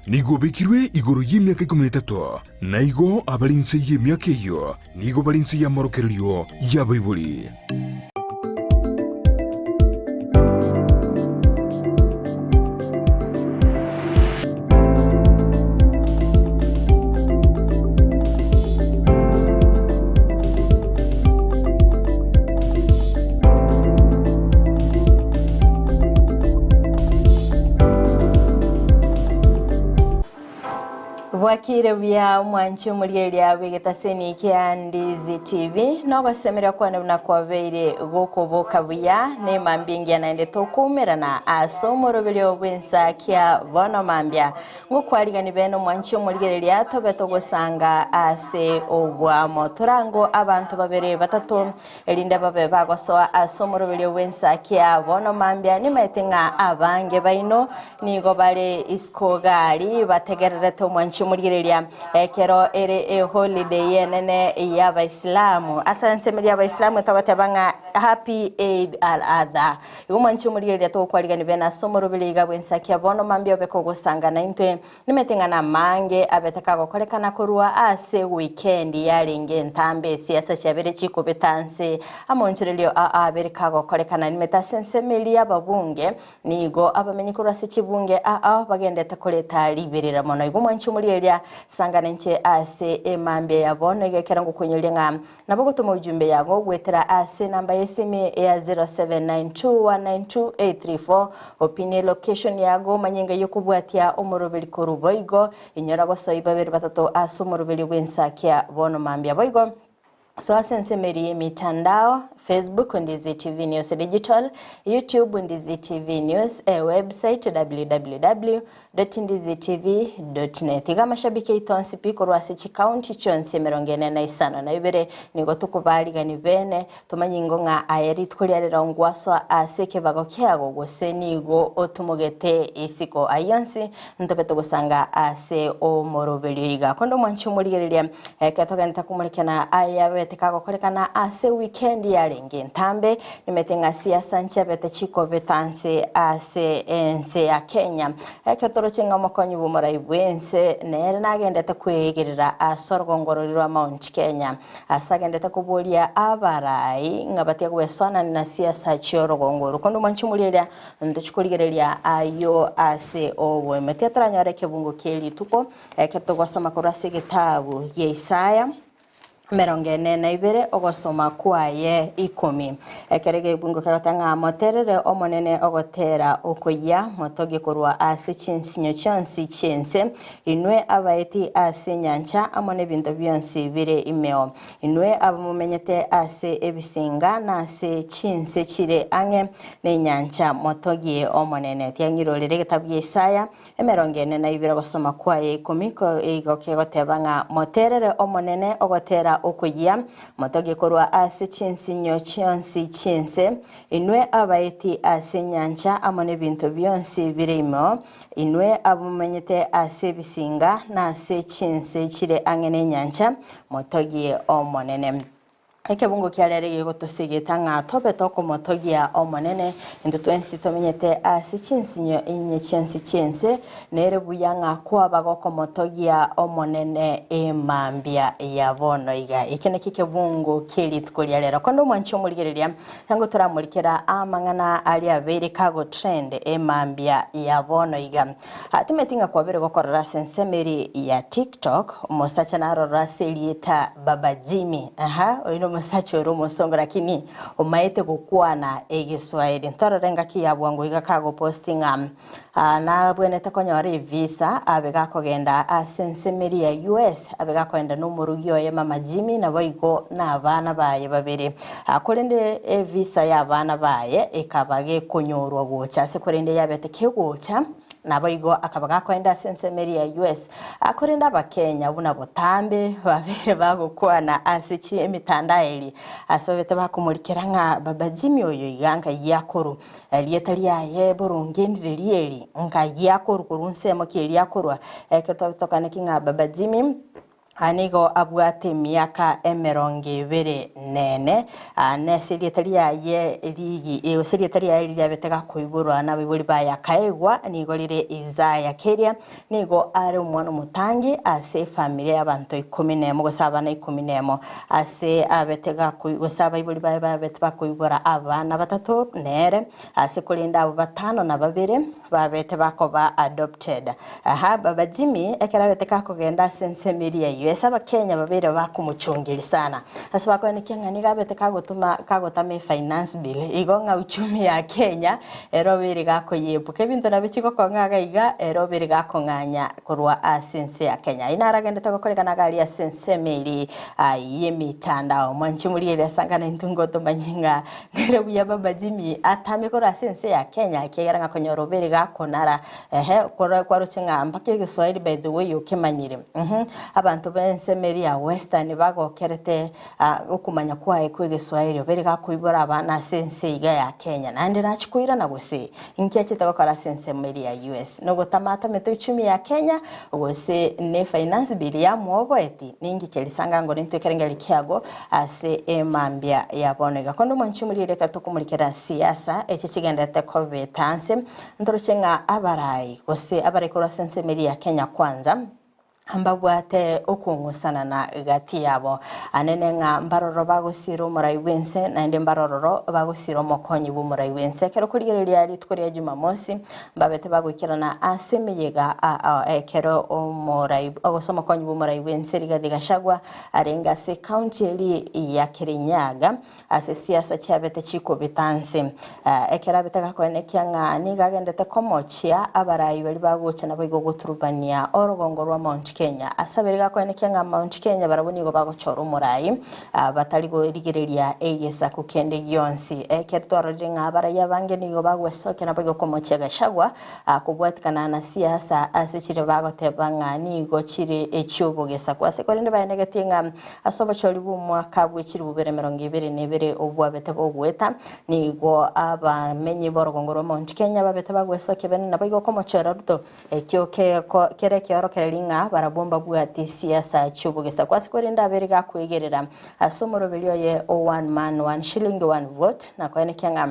nigo bekirwe igoro y'imyaka 13 na igo abalinse y'imyaka iyo nigo balinse y'amorokeryo y'abayibuli. Wakire vya mwanchi mulielia vegetaseni kia Ndizi TV nogo semera kwa na kwa veire goko boka vya ne mambingi anaende tokumera na asomoro velio wensa kia vono mambia ngukwaliga ni beno mwanchi mulielia tobeto gosanga ase ogwa motorango abantu babere batatu elinda babe bagosoa asomoro velio wensa kia vono mambia ni metenga abange baino nigo bale iskogali bategerere to mwanchi mulielia kero ere holiday yenene ya Baislamu asanse mali ya Baislamu tabatabanga happy Eid al-Adha yumanchi mulielia to kwaliga ni bena somoro biliga bwensakia bono mambia beko gosanga na intwe nimetengana mange abetaka gokolekana kurua ase weekend yalinge ntambe siasa chabere chiko betanse amonchirelio abereka gokolekana nimetasense meli ya babunge nigo abamenyikura se chibunge bagende takoleta liberera mono yumanchi mulielia sangana nche ase emambe ya bono igekera ngukunyolenga nabogo tuma ujumbe yago gwetera ase namba yesime ya 0792192834 opine location yago manyenga yokubwatia omorobeli koruboigo inyora gosoiba beri batato ase omorobeli wensakia bono mambia boigo so asense meri mitandao Facebook Ndizi TV News Digital, YouTube Ndizi TV News, website www.ndizitv.net. Iga mashabiki itonsi piko rwasi chikaunti chonsi merongene na isano na ibere nigo tukubaliga ni bene tumanyingo nga ayeri tukuliarira ngwaswa aseke bagokiago gose nigo otumugete isiko ayansi ntobeto gusanga ase o morobeli iga kondo mwanchi muliriria katoga nitakumulekana ayabe tekago kolekana ase weekend yale ntambe nimetenga siasa nchi bete chiko betanse ase ense ya Kenya ekatoro chenga mokonyi bumara ibwense nere nagende takwegerera asorgongororwa Mount Kenya asagende takubolia abarai ngabatia kwesona na siasa chyorogongoro kondo manchi mulira ndochikuligerelia ayo ase owe metetra nyareke bungo keli tuko ekatogo soma kurase gitabu ye Isaya merongene na ibere ogosoma kwaye 10 ekerege bungo katanga moterere omonene ogotera okoya motoge korwa ase chinsinyo chansi chense inwe abaeti ase nyancha amone bindo byonsi bire imeo inwe abamumenyete ase ebisinga na ase chinse chire ange ne nyancha motoge omonene tyangirorere gitabu Isaya emerongene na ibere ogosoma kwaye 10 ko igokegotebanga moterere omonene ogotera okoya motoge korwa ase chinsinyo chonsi chense inwe abaeti ase nyancha amone bintu byonsi birimo inwe abumenyete ase bisinga na ase chinse chire angene nyancha motoge omonene ekebungo kyalere yegotosegeta nga tobeto motogia omonene ndotwensi tomenyete ase chinsinyo inye chensi chense nere buyanga kwa bagoko motogia omonene emambia ya bono iga ikene kikebungo keli tukolyalera kondo mwancho muligereria tango turamulikera amangana ali abere kago trend emambia ya bono iga hatimetinga kwa bere gokorera sensemeri ya TikTok mosacha naro raselieta Baba Jimmy oino mosacho romo songo lakini umaete kukwana egiswaidi ntororenga kiyabwango igakago posting na bwenete konyore visa abega kogenda asensemeri ya US abega kwenda no murugyo ya Mama Jimmy na boigo na abana baye babiri akorende visa ya abana baye ekabage konyorwa gocha se korende yabete kegocha naboigo akabaga kwenda sensemeri ya US akorenda abakenya buna botambe babere bagukwana asichi emitandaeli asabete bakumulikira nga Baba Jimmy oyo iganga yakoro lietali yaye burungendire lieli nga yakoro kurunsemo keli yakorwa eketotokane kinga Baba Jimmy anigo abwate miaka 24 ne secretary ye ligi secretary ya ligi abetega kuiburwa na biburi baya kaegwa nigo rire Isaiah Keria nigo ari umwana mutangi ase family y'abantu 11 gusaba na 11 ase abetega gusaba iburi baya babeteba kuibura abana batatu nere ase kulinda abo batano na babiri babete bakoba adopted baba Jimmy ekera beteka kugenda sensemiri ya saba Kenya babere bakumuchungiri sana asaba kwa ni Kenya gabete kagotame finance bill igonga uchumi ya Kenya erobere gakoyebuke bintu nabikiko kongaga iga erobere gakonganya kurwa asense ya Kenya inaragende tagokorekana gali ya sensemiri yemitandao mwanchi muri ile sangana intungo tomanyinga nere buya baba Jimmy atame kora asense ya Kenya kigera ngakonyorobere gakonara kwa rucinga mpake Kiswahili by the way ukimanyire abantu bensemeri ya Western bagokerete ukumanya kwae kwe Kiswahili beri gakuibura abana sense iga ya Kenya nandi nachikwira na gose inkia kitagokora sensemeri ya US no gotamata meto 10 ya Kenya gose ne finance bill ya mwobeti ningi kelisanga ngo nintekerengeli kiago ase emambia yabonega kondo mwanchi muri reka tukumulikira siasa echi kigendete covid tanse ndorochenga abarai gose abarekora sensemeri ya Kenya kwanza ambabwate okungusana na gati yabo anene nga mbaroro bagusiro murai wense na ende mbaroro bagusiro mokonyi bu murai wense kero kurigereria ritkoria Jumamosi mbabete bagukirana asemeyega kero murai ogosoma konyi bu murai wense rigadigashagwa arenga se county eli ya Kirinyaga ase siasa cyabete chiko bitanse ekera betaka kwenekia nga nigagendete komochia abarai bali bagucha na bigo guturubania orogongo rwa Mount Kenya asabiriga kwenekia nga Mount Kenya baraboni go bagochora umurai bataligo rigereria eyesa kukende yonsi ekertoro ringa abarai yabange nigo bagwesoke na bigo komochia gashagwa kubwatikana na siasa asichire bagotebanga nigo chire echubo gesa kwase korinde bayenegetinga asobochori bu mwaka bwechiri bubere 2022 obwa bete bogweta nigo abamenyi borogongoro Mount Kenya babete bagwesoke bene na bigo komochora ruto ekyoke kereke orokelinga barabomba bwati siasa chubugesa kwase korinda aberiga kwegerera asomoro bilioye 1 man 1 shilling 1 vote na kwenekenga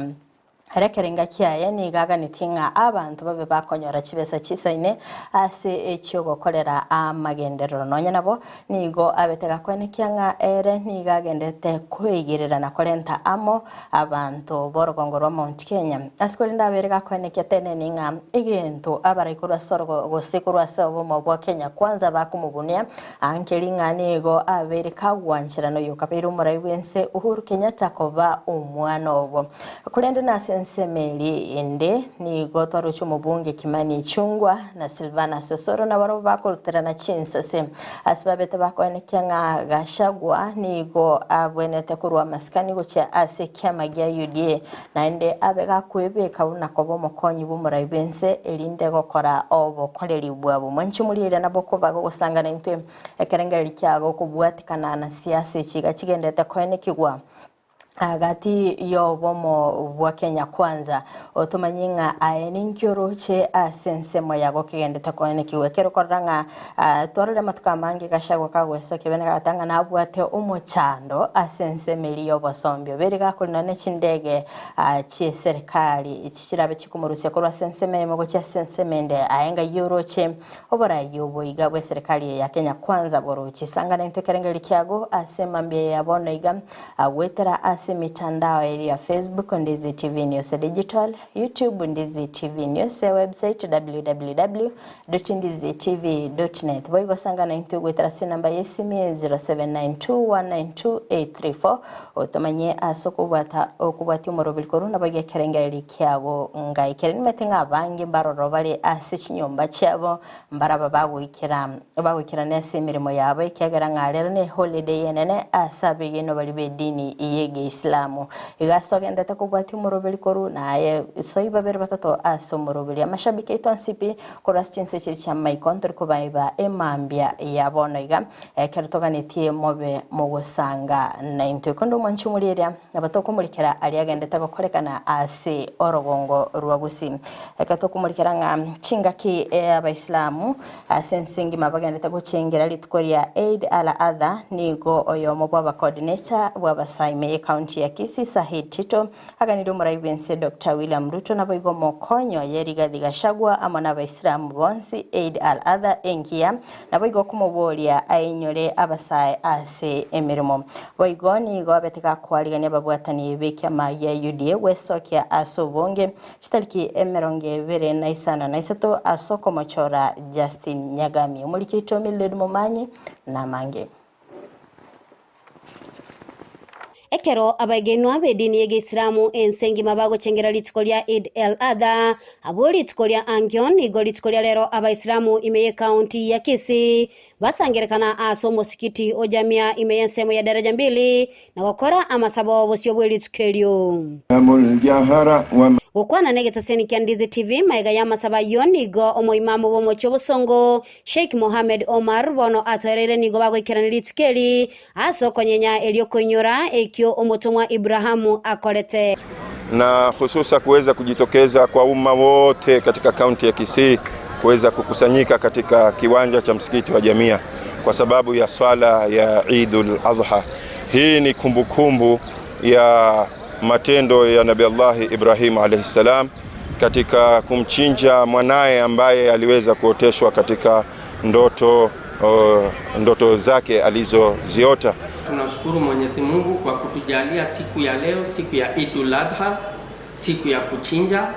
Harekerenga kiaye ni gaga nitinga abantu babe bakonyora kibesa kisaine ase ekyo gokorera amagenderero nonya nabo nigo abetega kwenekianga ere ni gagendete kwegerera na korenta amo abantu borogongoro Mount Kenya asikorinda aberega kwenekia tene ninga egento abarikura sorgo gosikuru asabo mabwa Kenya kwanza bakumubunia ankelinga nigo abereka gwanchirano yokabiru murai wense Uhuru Kenyatta koba umwana obo kulende na sensemeli ende ni gotwaro cy'umubunge Kimani Chungwa na Silvana Sosoro na baro bakoruterana chinsa se asibabete bakwenekia nga gashagwa nigo abwenete kurwa maskani gocha ase kyamagia UDA na ende abega kwebeka unakobo mokonyi bumurai bense elinde gokora obo koreri bwabo mwanchi mulire nabo ko bago gusangana intwe ekerengeri kyago kubwatikana na siasa kiga kigendete kwenekigwa agati yo bomo bwa Kenya kwanza otomanyinga aeninkyoruche asensemo yago kigendete kone kiwekero koranga torole matuka mangi gashago kagweso kibene gatanga nabwate umuchando asensemeli yo bosombyo beriga kulinane chindege chi serikali ikirabe kikumuruse ko asenseme mo gocha sensemende ayenga yuroche obora yobo igabwe serikali ya Kenya kwanza boruchi sangana intekerengeli kyago asemambye yabona iga awetera mitandao ya Facebook Ndizi TV News Digital, YouTube Ndizi TV News, website www.ndizitv.net. Boigo sangana intugu itarasi namba yesimi 0792192834 otomanye asokubata okubati umurobili koruna bage kerengeli kyago ngai kereni metenga abangi mbaroro bali asichinyomba cyabo mbaraba bagwikira nese mirimo yabo ikegera ngalero ne holiday yenene asabige no bali bedini iyege Islamu igasogendete kubwati umuroberi koru naye soyi babere batatu aso muroberi amashabiki itonsipi korastinse kiri cha maikonto kubaiba emambia yabona iga kertoganitie mobe mu gusanga 90 kondo mwanchu muriria abatokumurikira ali agendete gukorekana ase orogongo rwabusi ekatokumurikira nga chingaki abaislamu asensingi mabagendete gucengera litkoria Eid al-Adha nigo oyo mobwa coordinator bwa Saime county ya Kisii Sahid Tito aganiro muraibense Dr. William Ruto naboigo mokonyo Rigathi Gachagua amana abaislamu bonsi Eid al-Adha engia naboigo kumubolia ainyore abasai ase emirimo boigoni go abeteka kwaligania babwatani bekia maya UDA wesokia asobonge chitariki 2023 asoko mochora Justin Nyagami umulikito Mildred Momanyi na mange ekero abagenwa abedini yege Islamu ensengi mabago chengera litikolia Eid al-Adha aboli litikolia Angion igo litikolia lero abaislamu imeye county ya Kisii basangerekana aso mosikiti ojamia imeye semo ya daraja 2 na wakora amasabo bosio bwe litikelio amul jahara ukwana negeta seni Kiandizi TV maiga yama saba yonigo omo imamu bomo chobosongo Sheikh Mohamed Omar bono atorere nigo bago ikirani litukeli aso konyenya eliokonyora ekyo omotomwa Ibrahamu akolete na hususa kuweza kujitokeza kwa umma wote katika kaunti ya Kisii kuweza kukusanyika katika kiwanja cha msikiti wa Jamia kwa sababu ya swala ya Eidul Adha. Hii ni kumbukumbu ya matendo ya Nabii Allah Ibrahim alayhi salam katika kumchinja mwanae ambaye aliweza kuoteshwa katika ndoto zake alizoziota. Tunashukuru Mwenyezi Mungu kwa kutujalia siku ya leo, siku ya Eidul Adha, siku ya kuchinja.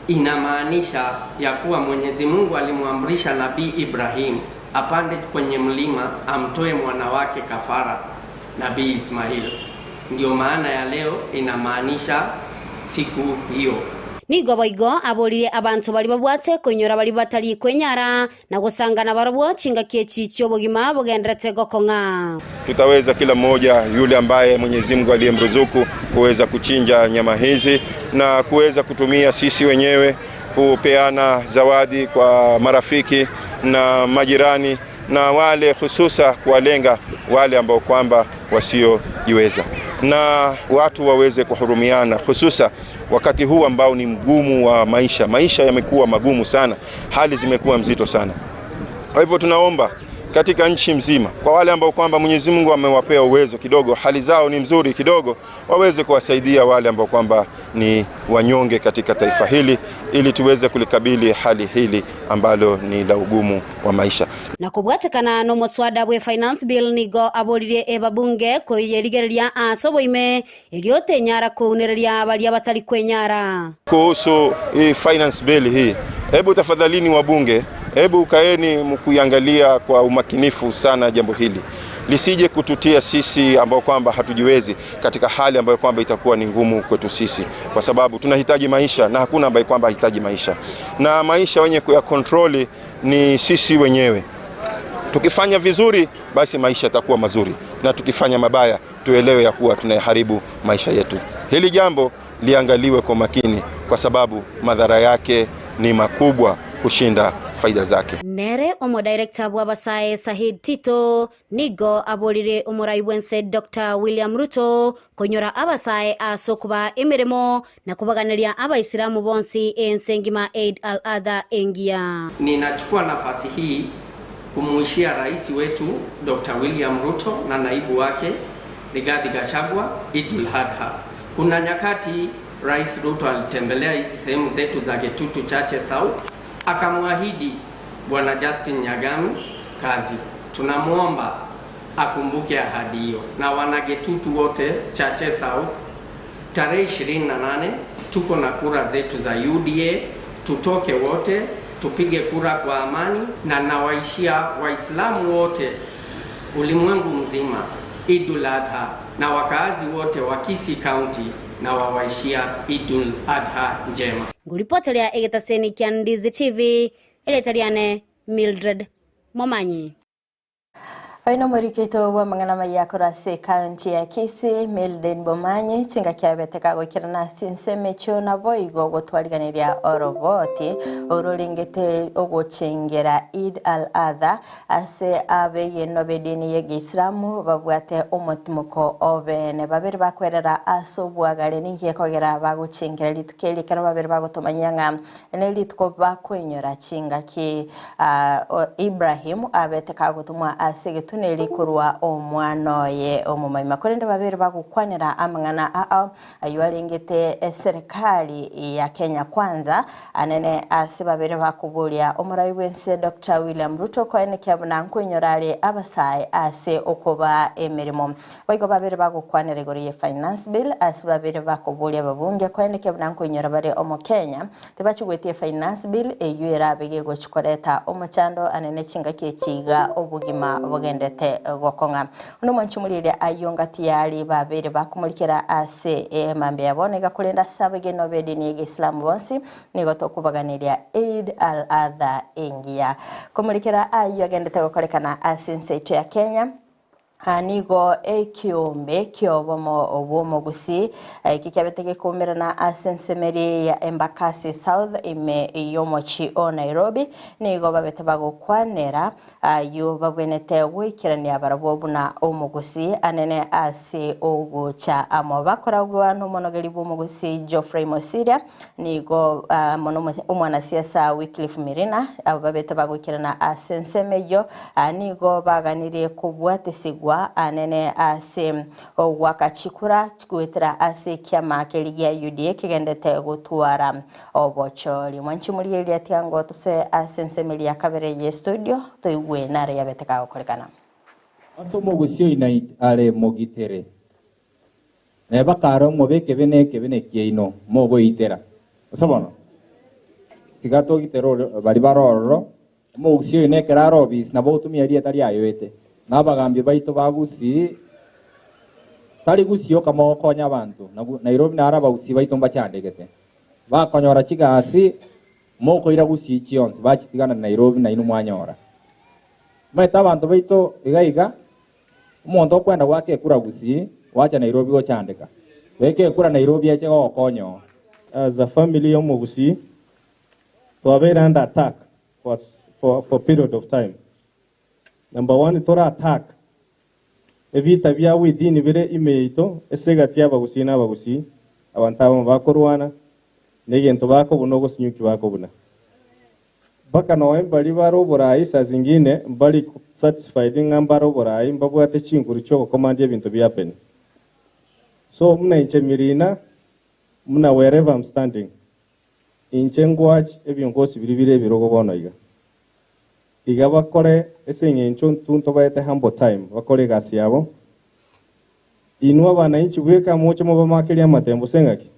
Inamaanisha ya kuwa Mwenyezi Mungu alimwamrisha Nabii Ibrahim apande kwenye mlima amtoe mwana wake kafara, Nabii Ismail. Ndio maana ya leo inamaanisha siku hiyo. Nigo boigo abolire abantu bali babwate konyora bali batali kwenyara na gusangana barabwo chinga kiechi cyobogima bogendrete gokonga. Tutaweza kila mmoja yule ambaye Mwenyezi Mungu aliyemruzuku kuweza kuchinja nyama hizi na kuweza kutumia sisi wenyewe kupeana zawadi kwa marafiki na majirani na wale hususa kuwalenga wale ambao kwamba wasiojiweza na watu waweze kuhurumiana hususa wakati huu ambao ni mgumu wa maisha yamekuwa magumu sana, hali zimekuwa mzito sana. Kwa hivyo tunaomba katika nchi mzima kwa wale ambao kwamba Mwenyezi Mungu amewapea uwezo kidogo, hali zao ni mzuri kidogo, waweze kuwasaidia wale ambao kwamba ni wanyonge katika taifa hili ili tuweze kulikabili hali hili ambalo ni la ugumu wa maisha. Na kubwatekana no moswada bwe finance bill nigo abolire ebabunge ko yerigereria asoboime eliote nyara kuunereria bali abatali kwenyara. Kuhusu finance bill hii, hebu tafadhalini wabunge, hebu kaeni mkuiangalia kwa umakinifu sana jambo hili. Lisije kututia sisi ambao kwamba hatujiwezi katika hali ambayo kwamba itakuwa ni ngumu kwetu sisi, kwa sababu tunahitaji maisha na hakuna ambaye kwamba hahitaji maisha. Na maisha wenye kuya control ni sisi wenyewe. Tukifanya vizuri basi maisha yatakuwa mazuri, na tukifanya mabaya tuelewe ya kuwa tunaharibu maisha yetu. Hili jambo liangaliwe kwa makini kwa sababu madhara yake ni makubwa kushinda faida zake. Nere omo director wa Basae Sahid Tito nigo abolire omuraiwense Dr. William Ruto konyora abasae asokuba emiremo na kubaganiria abaisilamu bonsi ensengima Eid al-Adha engia. Ninachukua nafasi hii kumuishia rais wetu Dr. William Ruto na naibu wake Rigathi Gachagua Eidul Adha. Kuna nyakati Rais Ruto alitembelea hizi sehemu zetu za Getutu Chache South, akamwahidi Bwana Justin Nyagami kazi. Tunamuomba akumbuke ahadi hiyo. Na wana Getutu wote Chache South, tarehe 28 tuko na kura zetu za UDA, tutoke wote tupige kura kwa amani, na nawaishia Waislamu wote ulimwengu mzima Eidul Adha, na wakaazi wote wa Kisii County na wawaishia Eidul Adha njema. Nguripotelea egetaseni Kiandizi TV, eletariane Mildred Momanyi. Oino murikito wa mangalama ya kurase kaunti ya Kisii Mildred Bomanyi tinga kiabeteka gwikirana sinseme cho na boigo gutwariganiria oroboti urulingete oguchengera Eid al-Adha ase abeye nobedini ye Islamu babwate omutimuko obene babiri bakwerera asobwagare ningiye kogera baguchengera litukeli kana babiri bagutomanyanga nelitko bakwenyora chinga ki Ibrahim abeteka gutumwa ase tuneli kurwa omwana ye omumaima kurende babiri bagukwanira amangana ayualingite serikali ya Kenya Kwanza anene asibabiri bakubulia omurayi wense Dr. William Ruto kwene kyabuna nkwenyorale abasai ase okuba emirimo boigo babiri bagukwanira goriye finance bill asibabiri bakubulia babunge kwene kyabuna nkwenyora bare omo Kenya tebachugwetie finance bill eyuera bigego chikoreta omuchando anene chinga kyechiga obugima bugendete gokonga uno manchumulire ayongati yali babiri bakumulikira ase mambe yaboneka kulenda sabege nobedini ye Islam bonsi nigo tokubaganira Eid al-Adha engia kumulikira ayogendete gokolekana asense ya Kenya nigo ekiombe kyobomo obomogusi kikyabetege kumirana asensemeri ya Embakasi South ime yomochi o Nairobi nigo babete bagokwanera yo babwenete wikirani abarabobuna omugusi anene ase ogucha amabakora gwantu monogeri bomugusi Geoffrey Mosiria nigo omwana siasa Wycliffe Mirina abo babete bagokirana asensemeyo nigo baganiriye kubwatesigwa anene ase wakachikura kwetera ase kyama keligia UDA kigendete gutwara obochori mwanchi muri eli atiango tose asensemeli ya kabere ye studio toigwe nare yabeteka gukorekana asomo gusio ina ale mogitere ne bakaro mobeke bene kieino mogo itera osobono kigato gitero bari baroro mo gusio ine keraro bis na botumia ria tari ayoete nabagambye baito bagusi tari gusio kama okonya abantu Nairobi naraba gusi baito mbachandegete bakonyora kigasi moko ira gusi chionse bachitigana Nairobi na inu mwanyora maita abantu baito igaiga umuntu kwenda wake kura gusi wacha Nairobi go chandeka weke kura Nairobi ache okonyo as a family of Mogusi to have under attack for period of time. Number one, tora attack. Evita vya within vile imeito esega tia bagusi na bagusi awantaba bakorwana negento bako bunogo sinyuki bako buna. Baka noe bali baro borai sa zingine bali satisfied ngambaro borai mbabwate chinguru choko command ebintu byapeni. So muna inchemirina muna wherever I'm standing. Inchengwach ebyongosi bilibire birogo bonoiga. Iga bakore esenye tunto baete humble time bakore gasi yabo inwa bananchi bweka mocho mo bamakeli amatembo sengaki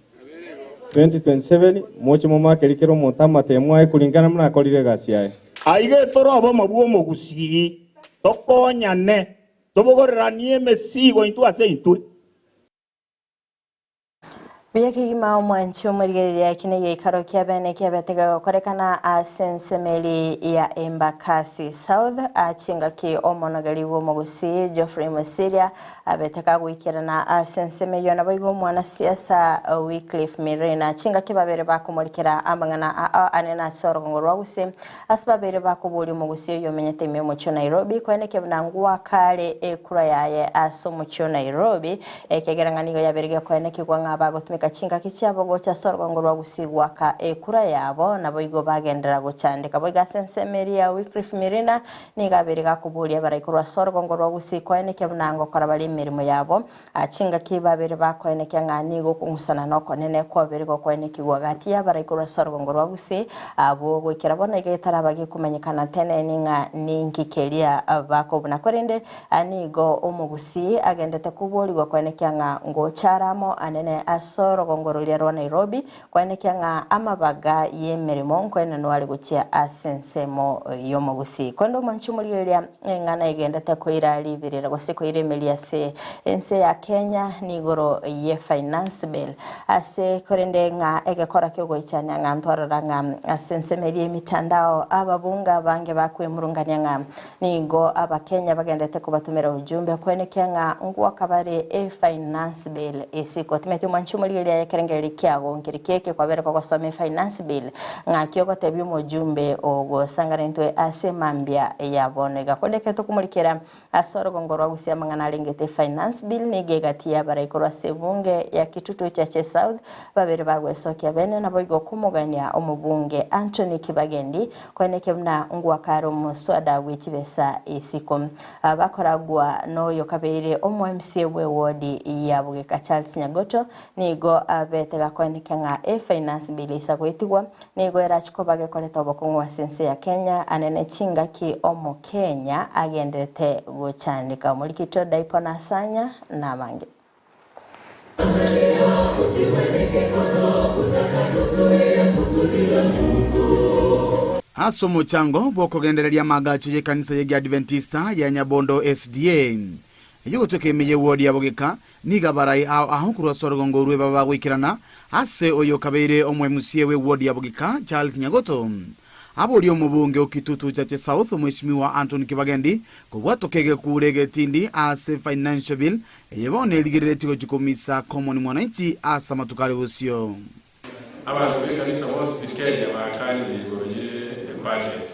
2027 mocho mo makeli kero monta matembo ay kulingana mna akolire gasi yae aige toro abo mabuo mogusigi tokonyane tobogoreranie mesigo intu ase intu Biyaki gima mwanchi omurigereria kine ye ikaro kiabene kiabetega korekana asensemeli ya Embakasi South achinga ki omonogeri wo mogusi Geoffrey Mosiria abeteka gwikirana asensemeyo naboigo mwana siasa Wycliffe Mirina achinga kibabere bakumurikira amangana anena sorongorwa gusi asbabere bakubuli mogusi yo menyete memo cho Nairobi kwene kebnangwa kale ekura yaye asomo cho Nairobi ekegeranganigo yaberege kwene kigwanga bagotumi kachinga kichabo gocha sorongorwa gusigwa ka ekura yabo naboigo bagendera guchandika boiga sensemeri ya Wycliffe Mirina nigabere gakubulia barayikurwa sorongorwa gusikwa ene kebnango korabali mirimo yabo achinga kibabere bakwene kyangani go kungusana noko nene ko bere go kwene kigwagati ya barayikurwa sorongorwa gusi abo gwikira bona igetara bagi kumenyekana tene ninga ninkikelia bako buna korende anigo omugusi agendete kubuli go kwene kyanga ngo charamo anene aso asoro gongorolia rwa Nairobi kwene kyanga amabaga yemerimo kwene nwali gucia asensemo yomogusi kondo manchumuliria ngana igendete koira libirira gosiko iremelia se ense ya Kenya nigoro ye finance bill ase korende nga egekora kyogo ichanya nga ntwarara nga asensemelie mitandao ababunga bange bakwemurungania nga nigo abakenya bagendete kubatumira ujumbe kwene kyanga ngwa kabare finance bill esiko timete manchumuliria yekerengeri kyago nkirikeke kwabere kwa some finance bill nga kyogo tebyo mujumbe ogo sangarentwe ase mambia yabonega kodeke tukumulikira asoro gongoro gusia mangana lingete finance bill nigegatia baraikorwa sebunge ya kitutu cha South babere bagwesokia bene naboigo kumugania omubunge Anthony Kibagendi kweneke mna ngwa karo muswada wikibesa esiko abakoragwa noyo kabere omu MCA we wodi ya Bugeka Charles Nyagoto nigo abetega kweneke nga finance bill isagwetigwa nigo erachikobage koleta obokongwa sense ya Kenya anene chinga ki omu Kenya agendete guchandika mulikito daipona sanya na mange Aso mochango boko genderelia magacho ye kanisa ye Adventista ya Nyabondo SDA yugo tukemeye wodi ya Bugeka niga barai aho kurwa sorogongo ruwe baba gwikirana ase oyo kabere omwe musie we wodi ya Bugeka Charles Nyagoto aboli omubunge okitutu cha South mheshimiwa Anthony Kibagendi kubwatokege kurege tindi ase financial bill yebone ligiretigo chikomisa common mwananchi asa matukale busio abantu bekanisa bose bikenya bakani ligoye budget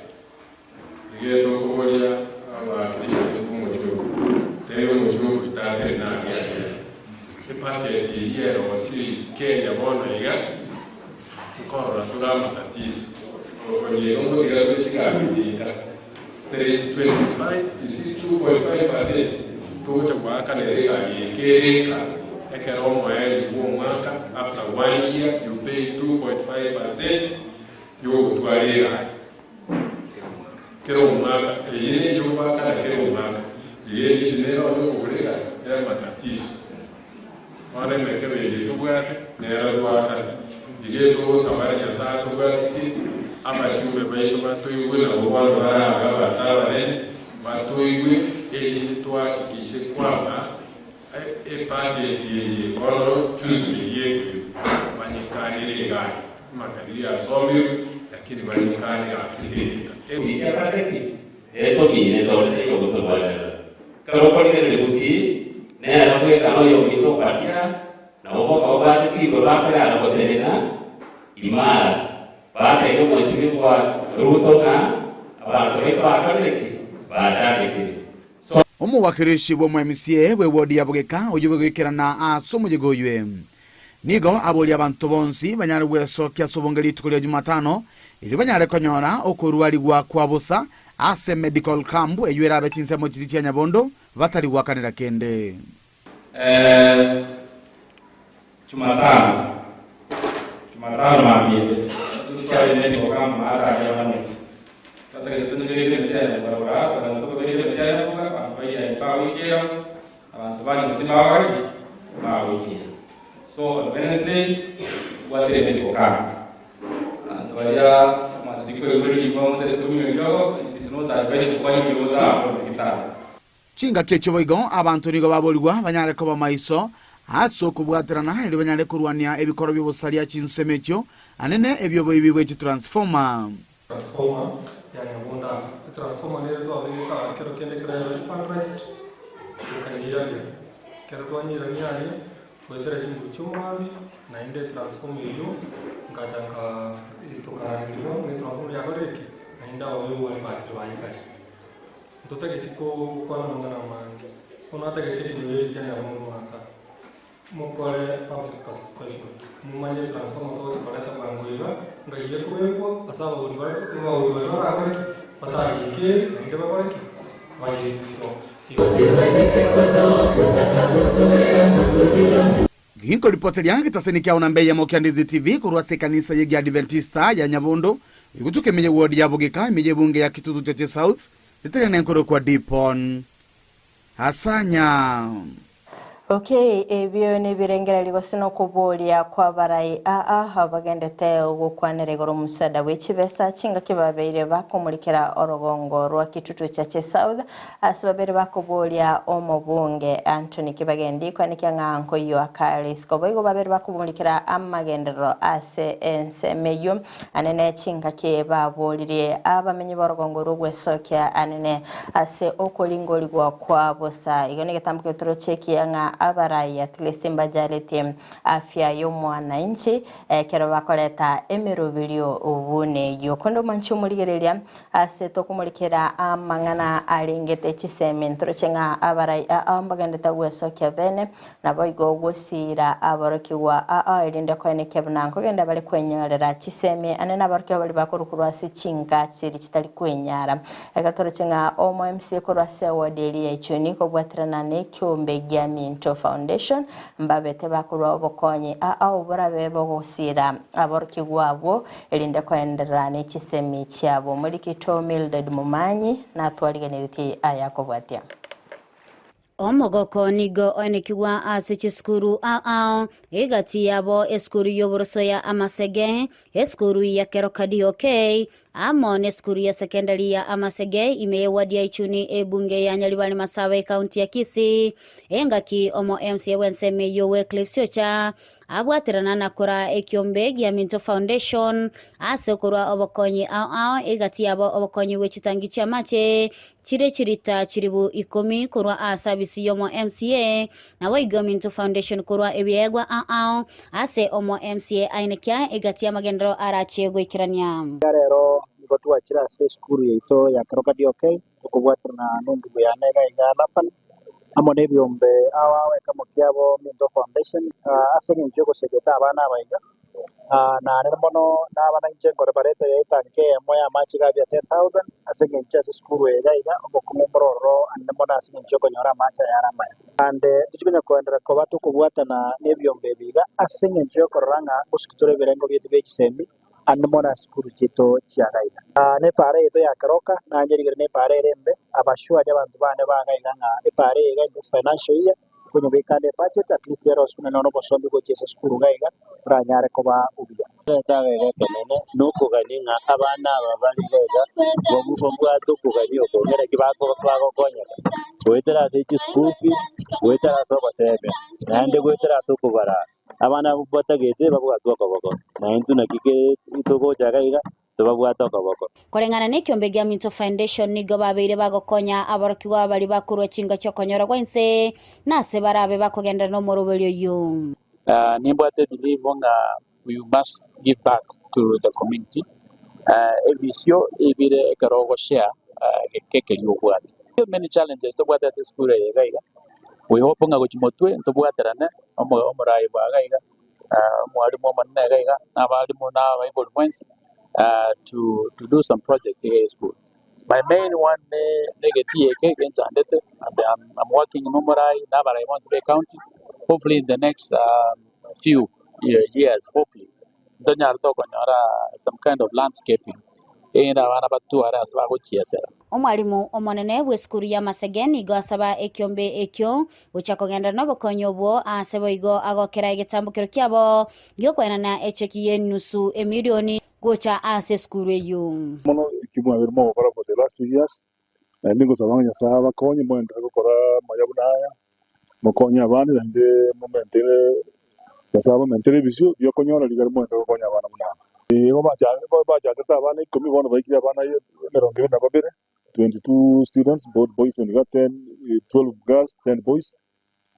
igeto kubolia abakristo b'umugihugu rero umugihugu itandere nabi budget yero wasi Kenya bona iga ukora turama tatizo there is 25 is 2.5% tocha mwaka nereka yekereka ekero mwaeli mwaka after 1 year you pay 2.5% yo twarira kero mwaka yeye yo mwaka kero mwaka yeye dinero yo kureka ya matatizo wale mekero yeye tubwate nera twata yeye to sabari ya saa tubwate amachumbe baitu batoigwe na bwando baraga batabane batoigwe eli twakikishe kwamba budget ye oro tuzwe ye banyikani gani makadiri ya somi lakini banyikani afirika isi akadeki eto bine dole yo gutobara karo kole busi ne arabwe kano yo mito patia na obo kabati ti golapera na boterena imara baada ya mheshimiwa Ruto na abantu bakaleki baadaleki omu wakirishi bo MCA we wodi ya Bugeka oyubegekirana asomo jigoywe nigo aboli abantu bonsi banyari weso kya sobongeli tukolia Jumatano ili banyare konyora okoruali gwa kwabusa ase medical camp eyera abechinse mo chirichi ya Nyabondo batari wakanira kende Jumatano mambie kwa medical camp mara ya waneti sasa kitu ngire ndio barabara kwa mtu kwa ile ndio kwa ya pawikira abantu bali msimawari pawikira so Wednesday what the medical camp atoya masiko yuri kwa mtu tumyo it is not advised kwa hiyo yoda hapo kitana chinga kecho boigo abantu nigo babolwa banyare ko bamaiso aso kubwaterana ili banyare kurwania ebikoro by'obusalia chinsemekyo anene ebyo boyibwe transformer ya Nyabondo transformer ne to abika kero kende kera fundraised kanyiranyo kero twanyira nyani kwetera chingu chumwami na inde transformer yo ngachanga itokaniro ne transformer ya koreki na inda wewe wali batri waisa ndotake tiko kwa ngana mangi onata ke tiko ye ya Nyabondo maka mokore public participation mumanye transformer to koleta bangoiba ngaiye kubeko asaba uriwa akoreki batayike na inde bakoreki bayisho Ginko ripoti yangu tasenikia unambeya Mokiandizi TV kuruwase kanisa yegi Adventista ya Nyabondo yukutuke meye wodi ya Bugeka meye bunge ya kitutu cha South itere nenkoro kwa Dipon Hasanya Okay, ebyo ni birengera ligosino kubulia kwa barai habagendete gukwanira igoro musada w'ekibesa kinga kibabeire bakumulikira orogongo rwa kitutu cha South asibabere bakubulia omubunge Anthony Kibagendi kwanikya nganko yo akalis koboigo babere bakumulikira amagendero ase ensemeyo anene kinga ke babulire abamenyi borogongo rw'esokya anene ase okolingolirwa kwa bosa igone gitambuke toro cheki nga abarai atlesimba jaleti afya y'omwananchi kero bakoleta emirubilyo ubune yokondo manchi umuligerelia ase tokumulikira amangana alingete kiseme ntoro chenga abarai ambagandeta wesokya bene naboigo gusira aborokiwa elinde kwene kebnanko genda bali kwenyorera kiseme anena abarokiwa bali bakurukurwa sichinga chiri kitali kwenyara egatoro chenga omo MC korwase wadeli echoni ko bwatrana ne kyombe gya Minto Foundation mbabete bakurwa obokonye obura bebo gusira aborokigwabo elinde kwendera ne kisemi cyabo muri kito Mildred Mumanyi natwaliganiriti ayakobwatya omogoko nigo onekiwa ase chiskuru egati yabo eskuru yoboroso ya Amasege eskuru ya Kerokadi amo neskuru ya sekondari ya Amasege imewadia ichuni ebunge ya Nyalibale Masawe county ya Kisii engaki omo MCA wenseme yowe Cliffsiocha abwaterana nakora ekyombe ya Minto Foundation ase korwa obokonyi egati yabo obokonyi wechitangi cha mache chirita chiribu 10 korwa service yomo MCA na waigo Minto Foundation korwa ebyegwa ase omo MCA ainekya egati ya magendero arachegwe kirania rero niko twakira ase skuru yeito ya Kerokadi okubwaterana n'endugu ya nega igalapan amo nebyombe awawe kama kyabo Minto Foundation ase n'injego segeta abana abayiga na nermono n'abana injengore barete yetanke moya machiga bya 10,000 ase n'injego ase skuru yega obokumumbororo anemona ase n'injego nyora macha yaramaya ande tuchikunya kuendera ko batu kubwatana nebyombe biga ase n'injego koranga hospital birengo byetu bekisembi anemona skuru chito chiagaida ne pare yeto ya Keroka na njeri ne pare rembe abashua y'abantu bane bangaiga nga epare yega this financial year kunyo bekande budget at least yero skuna no bosombi ko chese skuru gaiga ranyare ko ba ubya tawe tenene no kuganinga abana babali gaiga bobwa dokugani ko ngere kibako kwako konya wetera se school fee wetera so basebe nande wetera so kubara abana botagete babwatwa koboko na intu nakike itoko jagaiga tubabwatwa koboko korengana ne kyombe gya Minto Foundation nigo babeire bagokonya aborokiwa bali bakurwa chinga chokonyora gwense nase barabe bakogenda no morobelyo yu nimbwate believe nga we must give back to the community ebisyo ebire karogo share keke lyobwa many challenges to bwata se school yega we hope nga gochimotwe to bwaterane omorai bagaiga mwalimu manne gaiga n'abalimu n'abayibold points to do some projects here in school. My main one negative and I'm working in Momorai, Nabarai, Monsbay County. Hopefully in the next few years, hopefully, some kind of landscaping. Omwalimu omonene w'eskuru ya Masegeni go asaba ekyombe ekyo uchakogenda nobokonyo bwo asebo igo agokera igitambukiro kyabo gyokwena echeki yenusu emilioni gocha ase skuru eyo mono kimwa birmo para for the last 2 years ningo sabanya saba konye mwenda gukora mayabunaya mukonya abandi nde momentere yasaba mentere bisyo yokonyora ligar mwenda gukonya abana munana baja abana 10 bono baikira abana meronge na babere 22 students, both boys and 12 girls, 10 boys.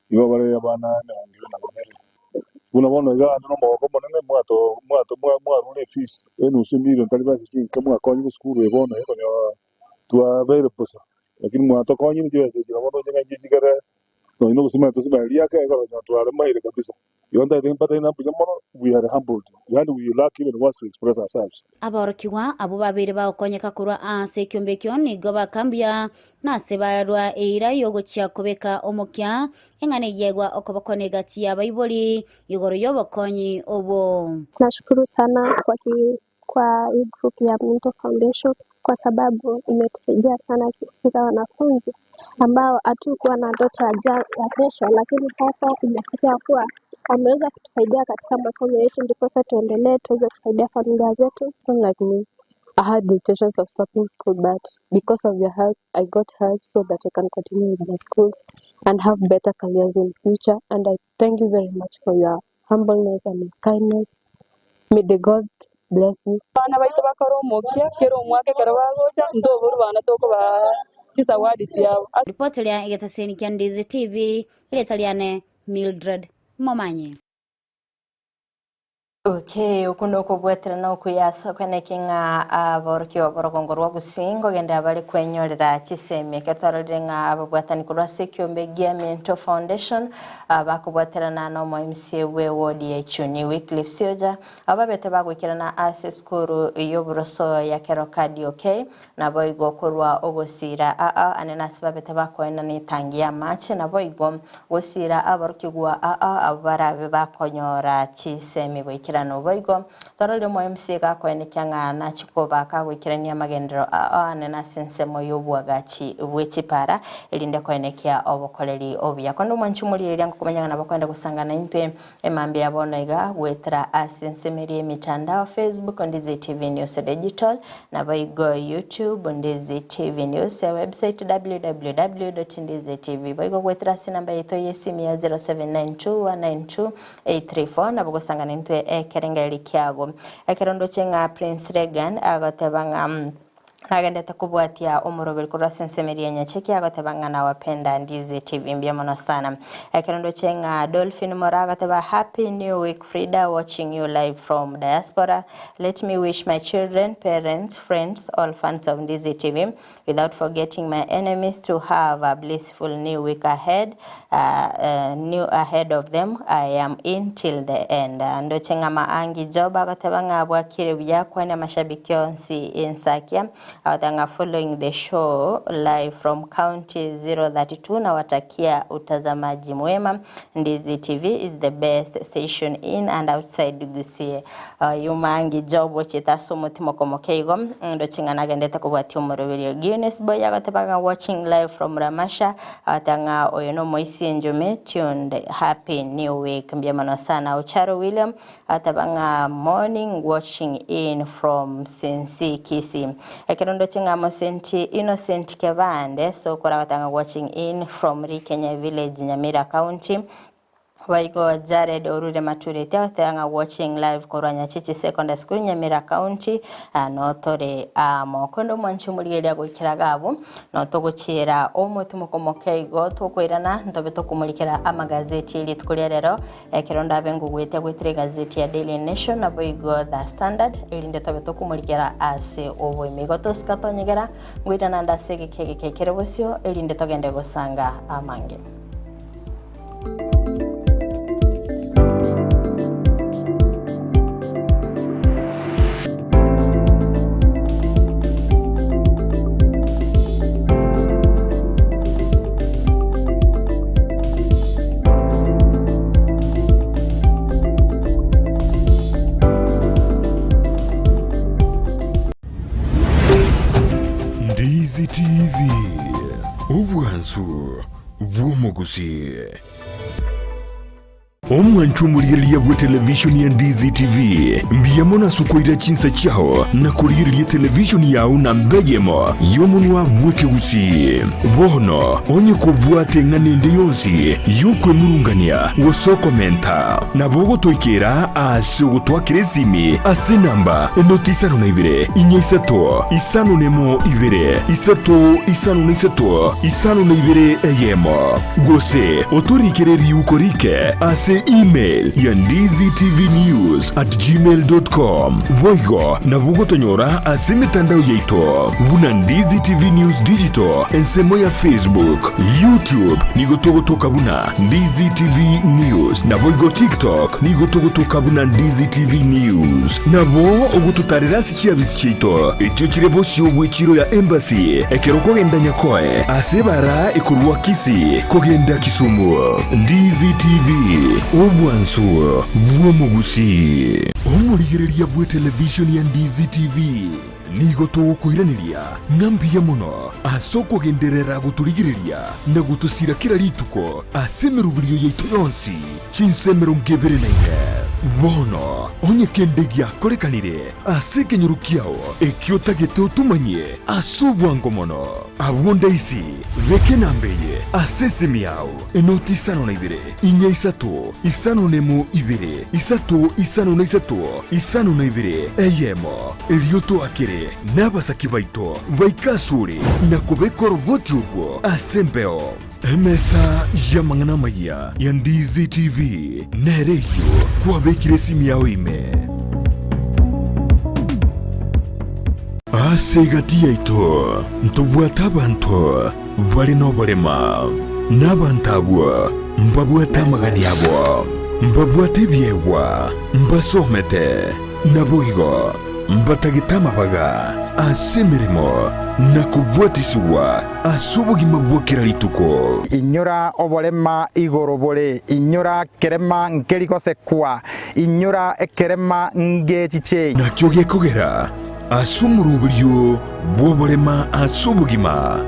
You are abana na babere unaona ga ndo moko monene mwato fees enu simiro talibasi kama konyi skuru ebona konyo tua vere posa lakini mwato konyi ndio yese kama jenga jijigara no ino kusema to sima lia ka ko to ara mai kabisa yonda tin pata ina pujamono we are humbled and we lack even once to express ourselves aborokiwa abo babiri bakonyeka kurwa ase kyombekyo ni goba kambia na sebarwa eira yogo cyakobeka omokya engane yegwa okobokone gati ya Bible yogoro yobokonyi obo. Nashukuru sana kwa hii group ya Minto Foundation kwa sababu imetusaidia sana sisi wanafunzi ambao hatukuwa na ndoto ya kesho, lakini sasa imefikia kuwa ameweza kutusaidia katika masomo yetu, ndipo sasa tuendelee tuweze kusaidia familia zetu. Some like me, I had the intentions of stopping school, but because of your help, I got help so that I can continue with my schools and have better careers in future. And I thank you very much for your humbleness and your kindness. May the God bless you. Ripoti ya Igetaseni kia Ndizi TV ile taliane Mildred Momanyi. Okay, ukuno kubwetera no kuyaso kwene kinga aborki oborogongorwa busingo gende abali kwenyorera chiseme ketwarire nga ababwatani kurwase kyombegia Minto Foundation bakubwetera na no MCA we ward ya Chuni Wycliffe Sioja ababete bagwikirana access kuru yoburoso ya Kerokadi okay na boigo kurwa ogosira anenasi babete bakoena ni tangia match na boigo gosira aborki gwa abarabe bakonyora chiseme boikira no boigo torole mo MC ga ko enikyanga na chikoba ka gwikirania magendero na sense mo yobwagachi bwechipara elinde ko enekya obokoleri obya kondo mwanchumuli eryango kumanya na bakwenda kusangana intwe emambe yabona iga wetra asense meri mitandao Facebook Ndizi TV News Digital na boigo YouTube Ndizi TV News website www.ndizitv boigo wetra sinamba yeto yesimi ya 0792192834 na bogosangana intwe kerengeli kyago ekerondo chenga Prince Regan agatebanga nagendete kubwatia umurobel kura sensemeri ya nyacheki agatebanga na wapenda Ndizi TV mbia mono sana ekerondo chenga Dolphin Mora agateba happy new week Frida watching you live from diaspora. Let me wish my children, parents, friends, all fans of Ndizi TV without forgetting my enemies to have a blissful new week ahead, new ahead of them. I am in till the end. Ndo chenga maangi joba agatebanga abwakire byakwa na mashabiki onsi insakia awatanga following the show live from county 032 na watakia utazamaji mwema. Ndizi TV is the best station in and outside Gusie. Yumangi jobo chitaso mutimo komokeigo ndo chenga nagendeta kubwati umurobelio Guinness boy agatebanga watching live from Ramasha awatanga oyono moisi njume tuned happy new week mbiamano sana. Ucharo William atabanga morning watching in from Sensi Kisi ekerondo chenga Mosenti Innocent Kevande so kora watanga watching in from Rikenya Village Nyamira County. Waigo Jared Orure Maturity atanga watching live koranya chichi secondary school Nyamira County notore mokondo mwanchumuli ya gukiragabo notoguchira omutumukomokeigo tokwirana ndobeto kumulikira amagazeti ili tukulia rero ekironda abengu gwete gwitre gazeti ya Daily Nation na boigo The Standard ili ndobeto kumulikira ase obwemigo toskatonyegera gwitana ndasege kekekerebosio ili ndetogende gosanga amange. Ndizi TV ubwansu bw'omugusi omwanchumuliriye bwa televishoni ya Ndizi TV mbiyamona sukoira chinsa chao na kuliriye televishoni yao na mbegemo yomunwa mweke gusi bono onye kubwate nganende yonsi yukwe murungania woso komenta na bogo toikera ase gutwakire simi ase namba notisa na ibere inyesato isano nemo ibere isato isano na isato isano na ibere eyemo gose otorikere yukorike ase email ya ndiztvnews@gmail.com boigo na bugotonyora ase mitandao yaito buna Ndizi TV News Digital ensemo ya Facebook, YouTube nigotogotoka buna Ndizi TV News na boigo TikTok nigotogotoka buna Ndizi TV News na bo ogututarira sikia bisichito icyo kirebo cyobwe kiro ya embassy ekeroko gendanya koe ase bara ikurwa kisi kogenda Kisumu. Ndizi TV ubwansu bw'omugusi murigiriria bwe television ya DZTV nigo tugukwiraniria ngambia muno asoko genderera guturigiriria na gutusira kira rituko asemerubirio yaitu yonsi chinsemero ngeberenaire bono onye kendegia korekanire asekenyurukiao ekiotagete utumanye asubwango mono abunda isi reke nambeye asesemiao enoti isano na ibere inya isatu isano nemu ibere isatu isano na isatu isano na ibere eyemo elioto akire n'abasaki baito baikasure na kubekora uboti ubwo asembeo emesa yamangana maya ya DZTV nereyo kwabekire simu yawe ime asegati yaito ntubwata abantu bali nobolema n'abantabwa mbabwata magani yabo mbabwate byewa mbasomete nabuigo mbatagitama baga asemirimo na kubwatisuwa asubugima bwokera lituko inyura obolema igorobole inyura kerema nkeliko sekwa inyura ekerema ngechiche na kyoge kogera asumurubulyo bwobolema asubugima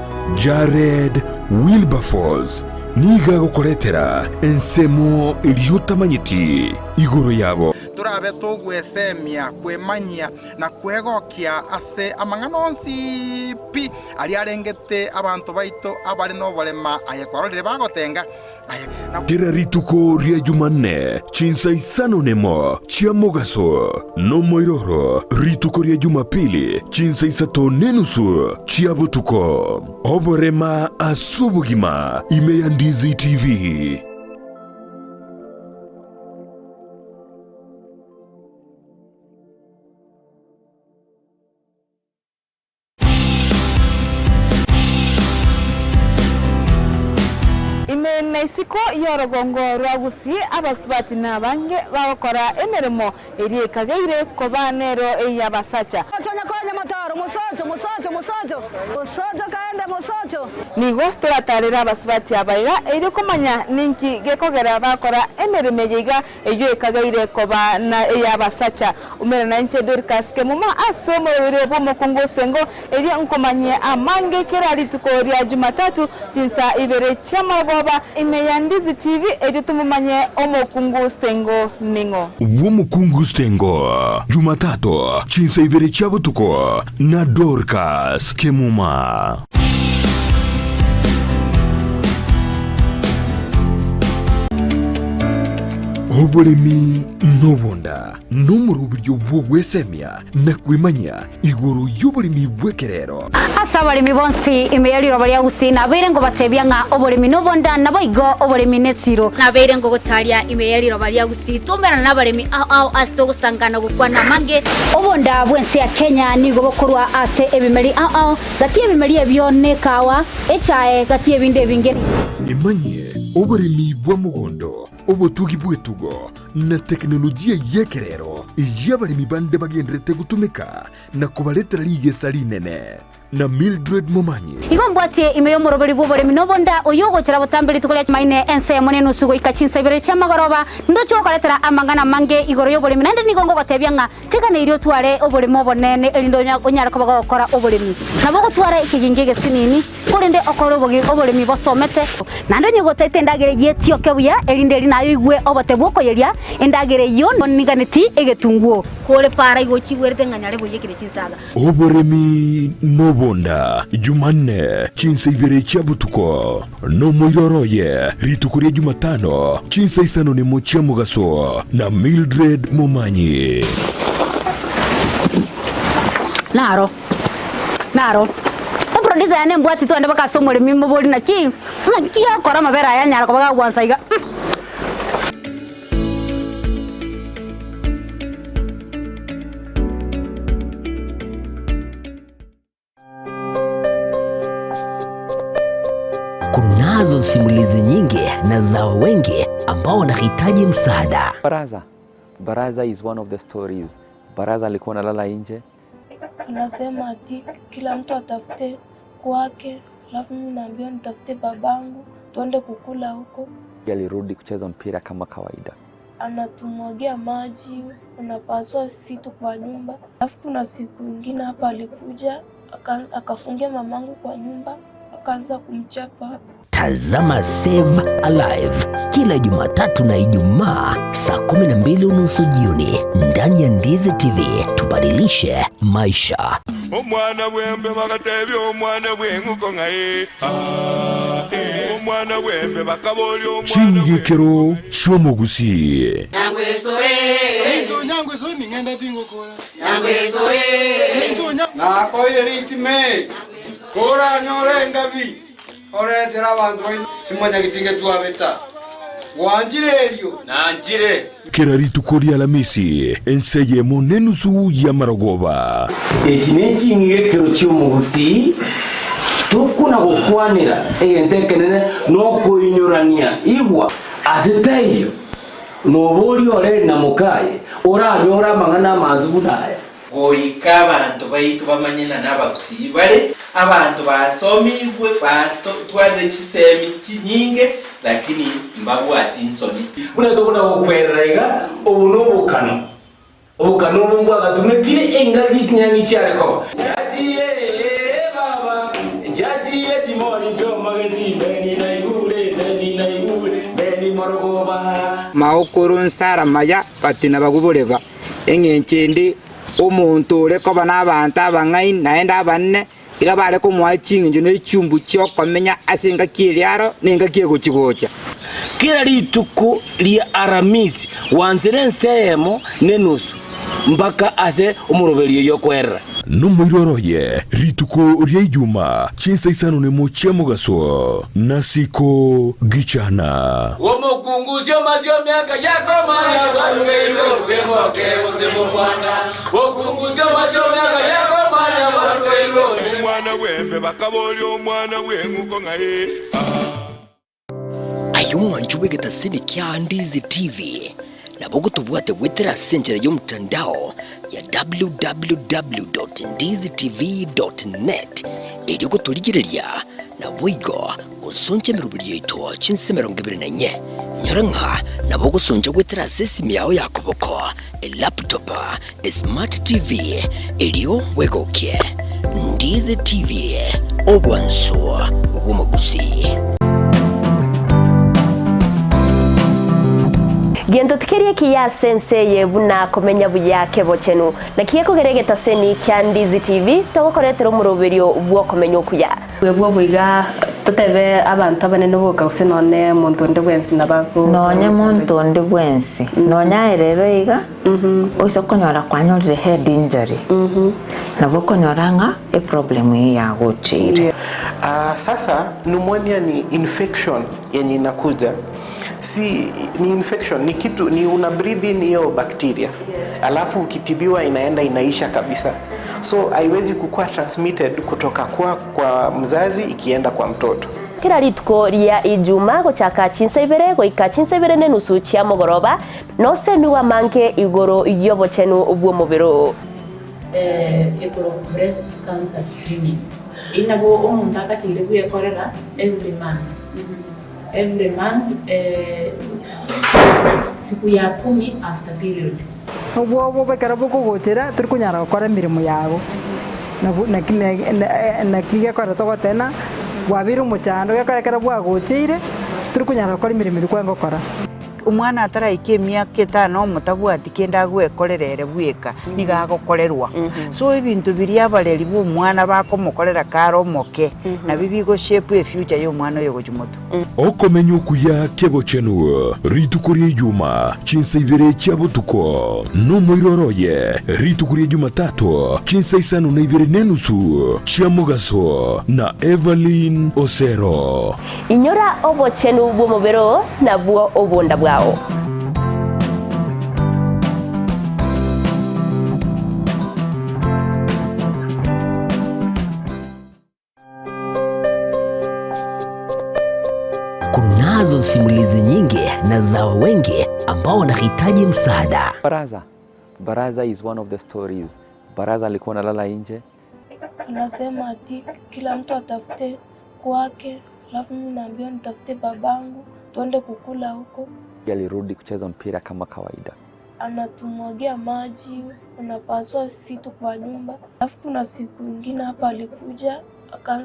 Jared Wilberforce niga gukoretera ensemo iliyotamanyiti igoro yabo turabe tugwesemia kwemanyia na kwegokia ase amanganonsi pi ali arengete abantu baito abali nobolema ayekwarorire bagotenga kera rituko ria Jumanne chinsa isano nemo chia mogaso no moiroro rituko ria Jumapili chinsa isato nenusu chia butuko oborema asubugima imeya DZTV. Mexico yorogongo rwagusi abasubati nabange bakora emeremo eri kagaire kobanero eyabasacha konye motoro musocho kaende musocho nigo turatarira abasubati abaira eri kumanya ninki gekogera bakora emeremo yiga eyo kagaire kobana eyabasacha umera nanche Dorcas kemuma asomo eri bomo kongostengo eri nkomanye amange kerari tukoria Jumatatu jinsa ibere chamagoba imeya DZTV editumumanye omukungustengo ningo womukungustengo Jumatatu chinsa ibere chabutuko na Dorcas kemuma obolemi nobonda n'umuruburyo bw'ogwesemya na kwimanya iguru y'obolemi bwekerero asa abalemi bonsi imeyaliro balia gusina bere ngo batebya nga obolemi nobonda naboigo obolemi nesiro nabere ngo gotalia imeyaliro balia gusitumera n'abalemi ao asto gusangana gukwana mange obonda bwensi ya Kenya nigo bokurwa ase ebimeri ao gatie ebimeri ebyone kawa echae gatie binde binge imanye obolemi bwa mugondo obotugi bwetugo na teknolojia yekerero y'abalemi bande bagendrete gutumika na kubaletera ligesa linene na Mildred Momanyi igombwatie imeyo moroberi bw'obolemi nobonda oyogo kira butambiri tukolia maine ense mone nusugo ikachinsa ibere chamagoroba ndocho okaletera amangana mange igoro y'obolemi nande nigongo gotebya nga tekana irio tware obolemi obonene elindo onyara kobaga gukora obolemi nabo gutwara ikiginge gesinini kurinde okoro obolemi bosomete nando nyogotete ndagere yetio kebuya elinde linayo igwe obote bwoko yeria endagere yo niganeti egetunguo kore para igochigwerete nganyare boyekire chinsaga obolemi nobonda Jumanne chinsa ibere chabutuko no moiroroye ritukuria Jumatano chinsa isano ni mochia mugaso na Mildred Momanyi naro producer yane mbwati to ande bakasomole mimbo boli naki akora mabera yanyara kobaga gwansaiga Kunazo simulizi nyingi na za wengi ambao wanahitaji msaada. Baraza is one of the stories. Baraza alikuwa analala nje. Anasema ati kila mtu atafute kwake, alafu mimi naambiwa nitafute babangu tuende kukula huko. Alirudi kucheza mpira kama kawaida. anatumwagia maji, unapasua vitu kwa nyumba. Alafu kuna siku nyingine hapa alikuja akafungia mamangu kwa nyumba, akaanza kumchapa. Tazama Save Alive kila Jumatatu na Ijumaa saa 12:30 jioni ndani ya Ndizi TV. Tubadilishe maisha. Omwana wembe bakatebi omwana bwenguko ngaye omwana wembe bakaboli omwana Chingekero chomogusi nyangweso ni ngenda tingoko nyangweso na koye ritime kora nyore ngabi oretera abantu simanya gitinge tuabeta wanjireyo nanjire Keraritu kori Alamisi enseye monenusu ya Maragoba Echinenchi ngekero chomugusi tukuna gukwanira entekenene no kuinyorania igwa azitayo nobori ore na mukaye oranyora mangana manzu budaya goika abantu baitu bamanyina n'abagusi bale abantu basomibwe batwade chisemi chinyinge lakini mbabwati insoni bunato buna okwerega obunobukano obukano bumwa gatumekire engagi kinyani cyareko jajiye baba jajiye timoni jo magazine beni na igule beni morogoba maokoro nsara maya patina baguboleva engenchende omuntu ureko bana abantu abangai naenda abanne iga bare ko mwachinga njo ne chumbu cyo komenya asinga kiriaro ninga kiego chigocha kila rituko lia Aramisi wanzire nsemo nenusu mpaka ase umurobelio yokwera Numwiroroye rituko rya Ijuma chinsa isano ne mochemo gaso nasiko gichana Omukunguzyo mazyo myaka yako manya balweiro semo mwana Okunguzyo mazyo myaka yako manya balweiro omwana wembe bakaboli omwana wenguko ngaye ayumwanju wegetasini kya Ndizi TV nabo gutubwate gwetera senjera y'omutandao ya www.ndizitv.net eri guturigireria nabo igo gusonje mirubiri yito chinse 24 nyaranka nabo gusonje gwetera sesimi yawe yakoboko laptop smart TV eriyo wegokie Ndizi TV obwanso obumagusi Gendo tikerie kiya senseye buna komenya buyake bochenu na kiye kogeregeta seni kya Ndizi TV togokoretero muroberio bwo komenya okuya bwo buiga tutebe abantu abanene boka kusenone muntu ndi bwensi nabago nonye muntu ndi bwensi nonya erero iga oiso konyora kwanyore head injury nabo konyoranga e problem ya gochire sasa pneumonia ni infection yenye inakuja si ni infection ni kitu ni una breathe in hiyo bacteria alafu ukitibiwa inaenda inaisha kabisa so haiwezi kukua transmitted kutoka kwa mzazi ikienda kwa mtoto kira rituko ria Ijuma gochaka chinsa ibere goika chinsa ibere ne nusu chia mogoroba no semiwa manke igoro yobochenu ubwo mubiro igoro breast cancer screening inabo omuntu atakire kuyekorera every month siku ya 10 after period obwo bekara bukugochera turi kunyara gukora mirimo yago na kige kora togotena wabira umuchando gakarekera bwagochire turi kunyara gukora mirimo irikwengo kora umwana ataraike myaka 5 mutabwati kenda gwekorerere bwika nigagokorerwa so ibintu biri abareri bo mwana bakomukorera karo moke na bibigo shape e future yo mwana yo gojumoto okomenya okuya kebochenu rituko rya Ijuma chinsa ibere chabutuko numwiroroye rituko rya Jumatatu chinsa isano na ibere nenusu chamugaso na Evelyn Osero inyora obochenu bwo mubero na bwo obonda bwao Kunazo simulizi nyingi na za wengi ambao wanahitaji msaada. Baraza is one of the stories. Baraza alikuwa analala nje. Anasema ati kila mtu atafute kwake, alafu mimi naambiwa nitafute babangu tuende kukula huko. Alirudi kucheza mpira kama kawaida. Anatumwagia maji, anapasua vitu kwa nyumba. Alafu kuna siku nyingine hapa alikuja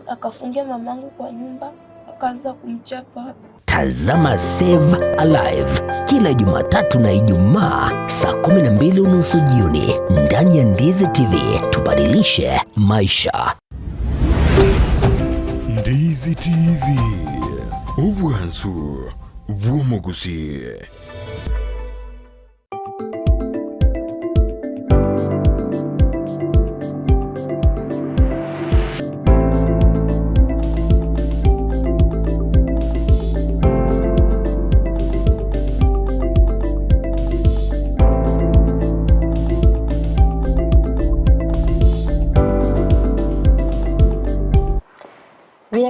akafungia mamangu kwa nyumba, akaanza kumchapa. Tazama Save Alive kila Jumatatu na Ijumaa saa 12:30 jioni ndani ya Ndizi TV. Tubadilishe maisha. Ndizi TV, ubwansu bw'omugusi.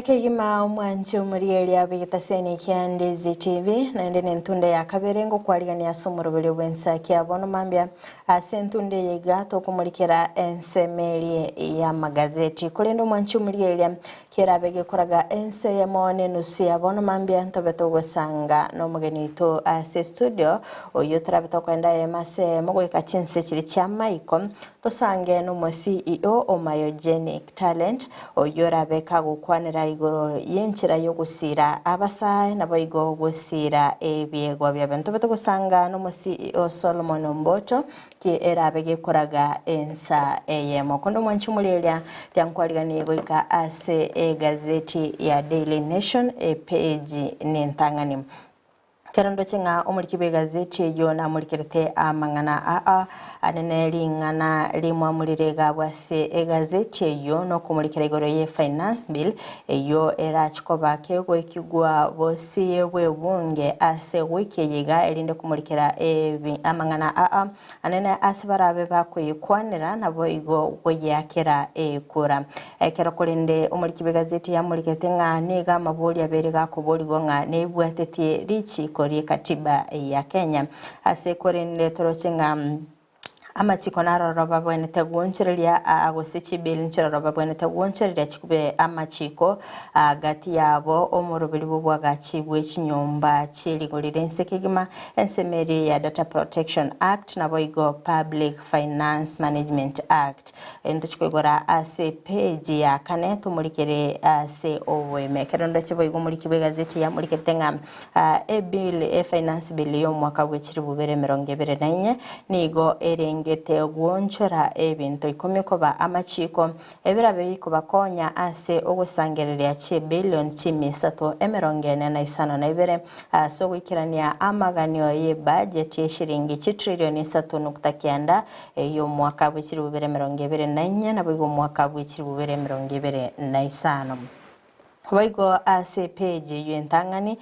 Kegima omwanchi omurieli bigitaseni kya Ndizi TV na ndene ntunde ya kabere ngo kwaligania somorobele wensa kya bono mambya asentunde yegato kumulikira ensemeli ya magazeti kulendo mwanchi omurieli kirabege koraga ense ya mone nusi ya bono mambya ntobeto gusanga no mugenito ase studio oyo trabeto kwenda emase mogweka chinse kiri kya Michael tosange no mo CEO o Myogenic Talent oyo rabeka gukwanira igoro yenchira yo gusira abasaye naboigo gusira ebyego by'abantu beto gusanga no mo CEO Solomon Mboto ki erabege koraga ensa eyemo kondo mwanchi mulelia tyankwaliganiye goika ase gazeti ya Daily Nation page nentangani Kerondo chinga omurikibe gazeti yo na murikirete amangana anene lingana limwa murirega bwase gazeti yo no kumurikira igoro ye finance bill yo era chikoba kego ikigwa bosi yewe bunge ase wiki yiga elinde kumurikira amangana anene asibarabe bakuyikwanira nabo igo goyakera kura ekero kulinde omurikibe gazeti ya murikete nga niga mabuli aberega kuboligo nga nebwatetie richi katiba ya Kenya ase korende torochenga amachiko naroroba bwene tagunchiria agosichi bill nchiroroba bwene tagunchiria chikube amachiko gati yabo omurubiri bwagachibwe chinyumba chirigorire nsekegima ensemeri ya Data Protection Act nabo igo Public Finance Management Act endo chikwegora ase page ya kane tumulikire ase oweme kerondo chibo igo mulikibe gazeti ya muliketenga bill finance bill yo mwaka w'ekiribubere 2024 nigo erengete gwonchora ebintu ikomikoba amachiko ebirabe ikoba konya ase ogusangerera che billion chimisato emerongene na isano na ibere so wikirania amaganyo ye budget ye shiringi 3.9 yo mwaka w'ekiribubere 2024 na bwo mwaka w'ekiribubere 2025 Waigo ase page yuentangani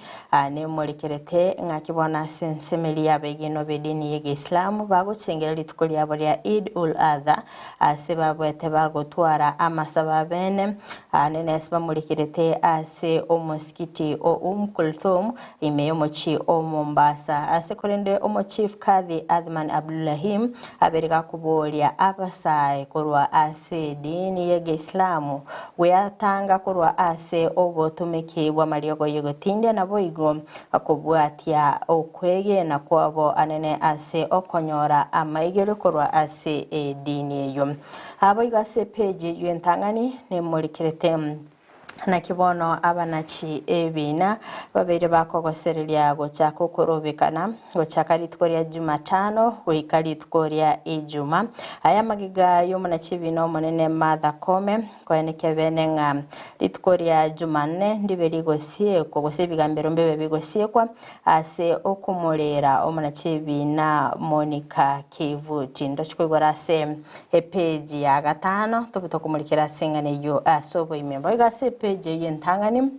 ne murikerete ngakibona sensemeli yabegeno bedini yege Islam bago chengera litukoli yabo ya Eid ul-Adha ase babwete bago twara amasaba bene nene asba murikerete ase omoskiti o Kulthum imeyo mochi o Mombasa ase korende omo Chief Kadhi Adman Abdullahim aberega kubolia abasai korwa ase dini yege Islamu weyatanga korwa ase obotumiki bwa mariogo yegotinde nabo igo akobwatia okwege na kwabo anene ase okonyora amaigero korwa ase dini yo abo igase page yuentangani ne murikirete na kibono abanachi ebina babere bakogoserelia gocha kukorobekana gocha karitkoria Jumatano wikaritkoria Ijuma aya magiga yo munachi bino munene Martha Koome kweneke benenga ritkoria Jumanne ndiberi gosie kogose bigambero mbebe bigosie kwa ase okumulera omunachi bina Monica Kivuti ndochikogora ase page ya gatano tobutokumulikira sengane yo asobo imembo igase page yentangani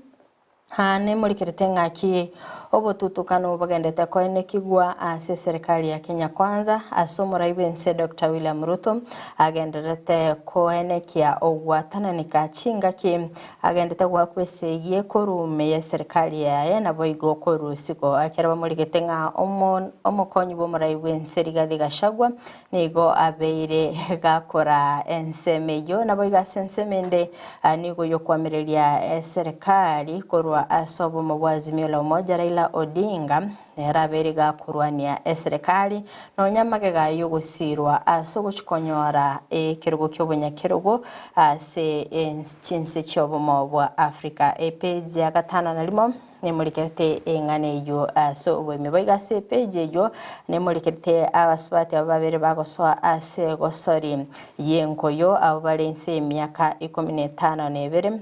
hane murikirete ngaki obotutukano bagendete koine kigwa ase serikali ya Kenya Kwanza asomora ibense Dr. William Ruto agenderete koine kia ogwatana nikachinga ki agendete gwa kweseye korume ya serikali ya na boigo korusiko akera murikirete nga omukonyi bo muraibense Rigathi Gachagua nigo abeire gakora ensemeyo na boiga sensemende nigo yokwamirelia serikali korwa asobo mabwazimio la umoja Raila Odinga nerabere gakurwania eserikali no nyamage gayo gusirwa ase guchikonyora ekirugo ky'obunyakirugo ase chinse chobomo bwa Africa. Page ya 5 na limo nemulikete engane yo so bwemeboiga ase page yo nemulikete abasubati ababere bagosoa ase gosori yenkoyo abo balense emyaka 15 nebere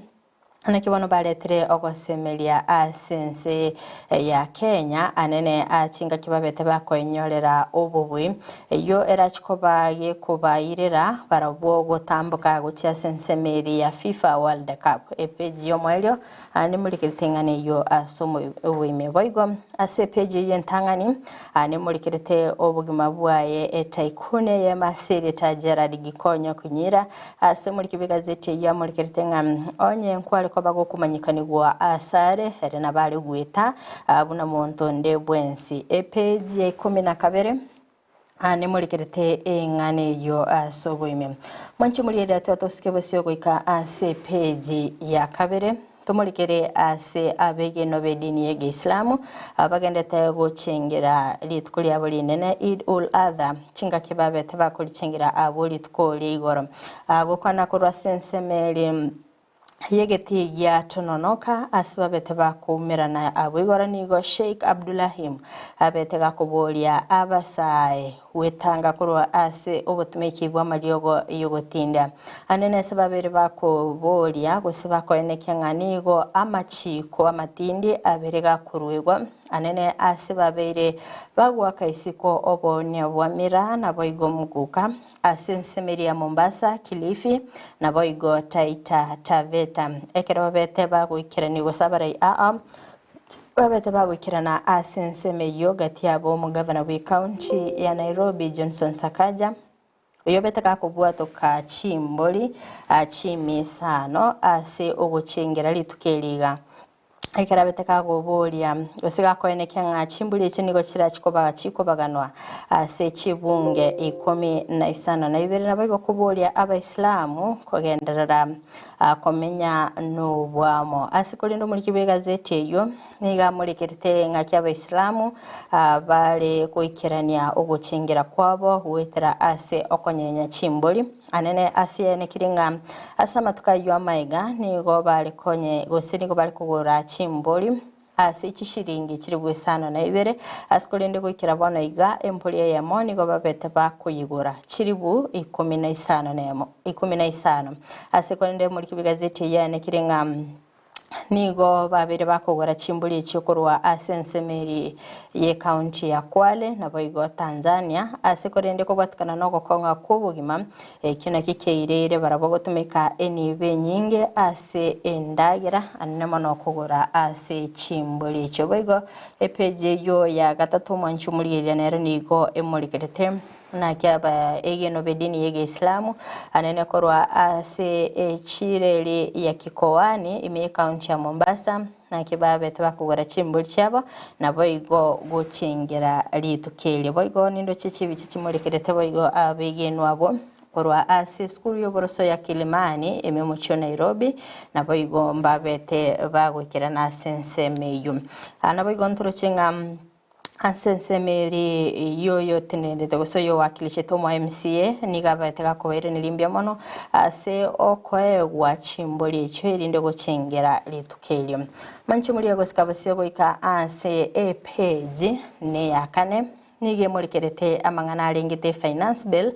anakibono baletere ogosemelia asense ya Kenya anene achinga kibabete bakoinyorera obubwi yo erachikobaye kubayirira barabwo gutambuka gucia sensemeri ya FIFA World Cup. Page yo mwelyo ani mulikirtengane yo asomo obwime boigo ase page yo ntangani ani mulikirte obugima bwaye etaikune ya masiri tajera Gikonyo kunyira ase mulikibigazete ya mulikirtenga onye nkwale ko bagokumanyikanirwa asare ere nabali gwita abuna monto nde bwensi. Page ya 12 ani mulikirete engane yo asoboime mwanchi muliyeda tutosike bosyo goika ase page ya 2 tumulikere ase abegeno bedini yege Islamu abagendete gochengera litukuli abolinene Eid ul-Adha chinga kibabete bakulichengera abolitukuli igoro gokwana kurwa sensemeli yegeti ya tononoka asibabete bakumirana abwigora nigo Sheikh Abdullahim abete gakubolia abasae wetanga kurwa ase obutumiki bwa maliogo yogotinda anene sababere bakubolia gusibako enekenganigo amachiko amatindi aberega kurwegwa anene asibabere bagwaka isiko obonya bwamira na boigo muguka asensemeri ya Mombasa Kilifi na boigo Taita Taveta ekero bete bagwikiranigo sabarai babete bagwikirana asenseme yoga tiabo mu governor wa county ya Nairobi Johnson Sakaja uyo bete kakubwato ka chimboli achimisano ase oguchengera litukeliga ekarabete kagobolia osiga koeneke nga chimbuli chinigo chira chikobaganwa ase chibunge 15 na ibere nabago kubolia abaislamu kogenderera komenya no bwamo asikolindo muri kibegazete yo niga muri kirite nga cy'abaislamu bale kuikirania oguchingira kwabo huetera ase okonyenya chimboli anene asiene kiringa asama tukayo amaiga nigo bale konye gosini go bale kugura chimboli ase chishiringi kiri gwesano na ibere asikolinde gukira bona iga empoli ya moni go babete bakuyigura kiribu 15 nemo 15 asikolinde muri kibigazeti yane kiringa nigo babere bakogora chimbuli cyokorwa asensemeri ye county ya Kwale na boigo Tanzania asekorende ko batkana no gokonga kubugima kina kikeirere barabogotumika enibe nyinge ase endagira anemo no kogora ase chimbuli cyo boigo page yo ya gatatu mwanchu muri nero nigo emulikete na kiaba egeno bedini yege Islamu anene korwa ase chireli ya Kikoani ime county ya Mombasa na kibabe tabakugora chimbuli cyabo na boigo gochengera litukeli boigo nindo chichibi chichimurekerete boigo abegeno abo korwa ase skuru yoboroso ya Kilimani ime mucho Nairobi na boigo mbabete bagwekera na sensemeyu ana boigo ntorocenga ansensemeri yoyo tenende togoso yo wakilishe tomo MCA nigabetega koere nilimbia mono ase okoegwa chimboli echo erinde gochengera litukeli manchi muri agosikabasio goika ase page ne yakane nige mulikerete amangana alingite finance bill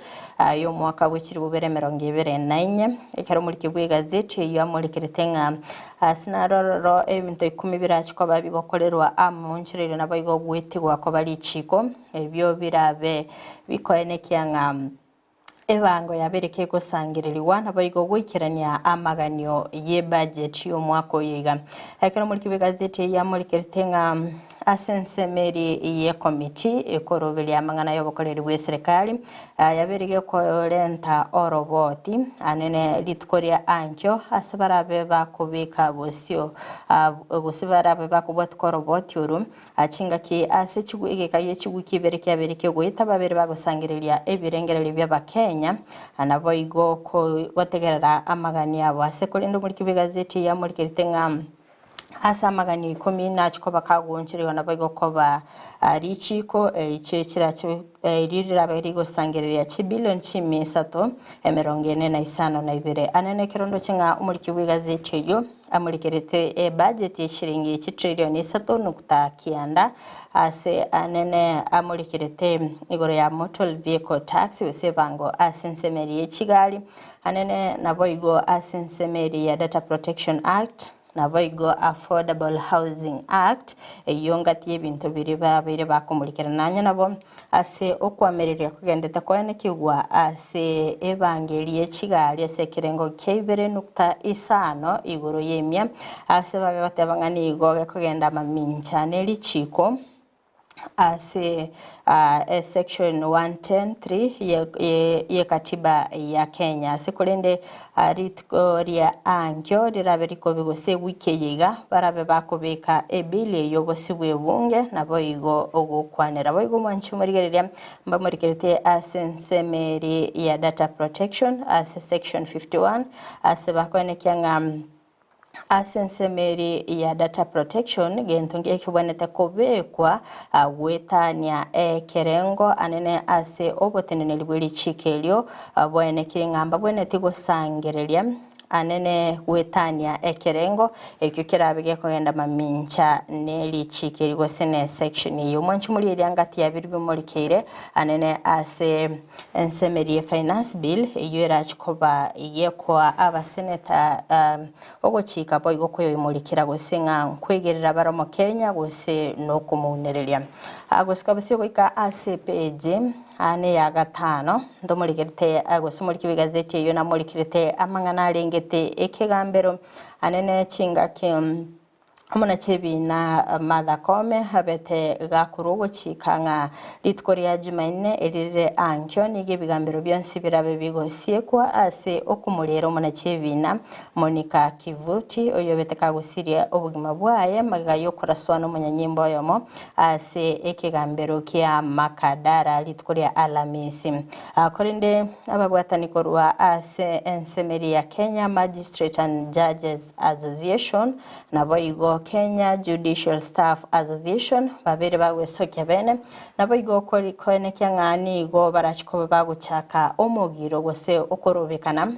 yo mwaka w'ikiri bubere 2024 ekero muri kibwe gazeti yo mulikerete nga asinaroro ebintu 10 birachiko babigokorerwa amunchirire nabayigo gwetigwa ko bali chiko ebyo birabe bikoenekia nga ebango yabereke gusangiririwa nabayigo gwikirania amaganyo ye budget yo mwako yiga ekero muri kibwe gazeti ya mulikerete nga asensemeri ye committee ekorobeli amangana yobokoreri bwe serikali yaberege ko lenta oroboti anene litkoria ankyo asabarabe bakubika bosio gusibarabe bakubot koroboti uru achinga ki ase chiguige kaye chigukibereke yabereke goita babere bagusangiriria ebirengereri bya Kenya anaboigo ko gotegerera amagani abo asekolindo muri kibigazeti ya muri kiritenga asa magani 10 na chikoba kagunchiriwa na boigo koba richiko ichekira ririra berigo sangereria chibilion chimi sato emerongene na isano na ibere anene kirondo chinga umuriki wigazeti yo amurikirete budget ya shilingi 1 trillion 3.9 ase anene amurikirete igoro ya motor vehicle tax wesebango asensemeri echigali anene naboigo asensemeri ya data protection act naboigo affordable housing act eyongati ebintu biri bakumurikira nanya nabo ase okwamereria kugendeta kwene kigwa ase evangeli echigali ase kirengo keibere nukta isano igoro yemya ase bagatabangani igoge kugenda mamincha neli chiko ase section 110.3 ye katiba ya Kenya sikulende ritkoria angyo riraberiko bigose wike yiga barabe bakobeka ebile yobosibwe bunge nabo igo ogukwanira boigo mwanchi murigereria mbamurikerete asensemeri ya data protection ase section 51 ase bakone kyanga asensemeri ya data protection gentonge kibonete kobekwa wetania kerengo anene ase obotenene libweli chikelyo bwene kiringamba bwene tigo sangereria anene wetania ekerengo ekyo kirabege kugenda mamincha neli chikirigo sene section yo mwanchi muri ryangati ya biri bimurikire anene ase ensemeri finance bill yera chikoba yekwa aba senator ogochika boigo koyo imurikira gosenga kwegerera baromo Kenya gose no kumunereria agosika bisigo ika ase page ane ya gatano ndomurikirite agosumuriki bigazeti yo namurikirite amangana arengete ekegambero anene chinga kim amona chebi na madakome habete gakurugo chikanga litkoria jumaine erire ankyo nige bigambero byonsi birabe bigosiekwa ase okumulero mona chebi na Monica Kivuti oyobete kagusiria obugima bwaye magayo koraswano munyanyimbo yomo ase ekegambero kia Makadara litkoria Alamisi akorinde ababwatani korwa ase ensemeri ya Kenya Magistrate and Judges Association na boigo Kenya Judicial Staff Association babere bagwesoke bene naboigo kori kone kyangani go barachiko baguchaka omugiro gose okorobekana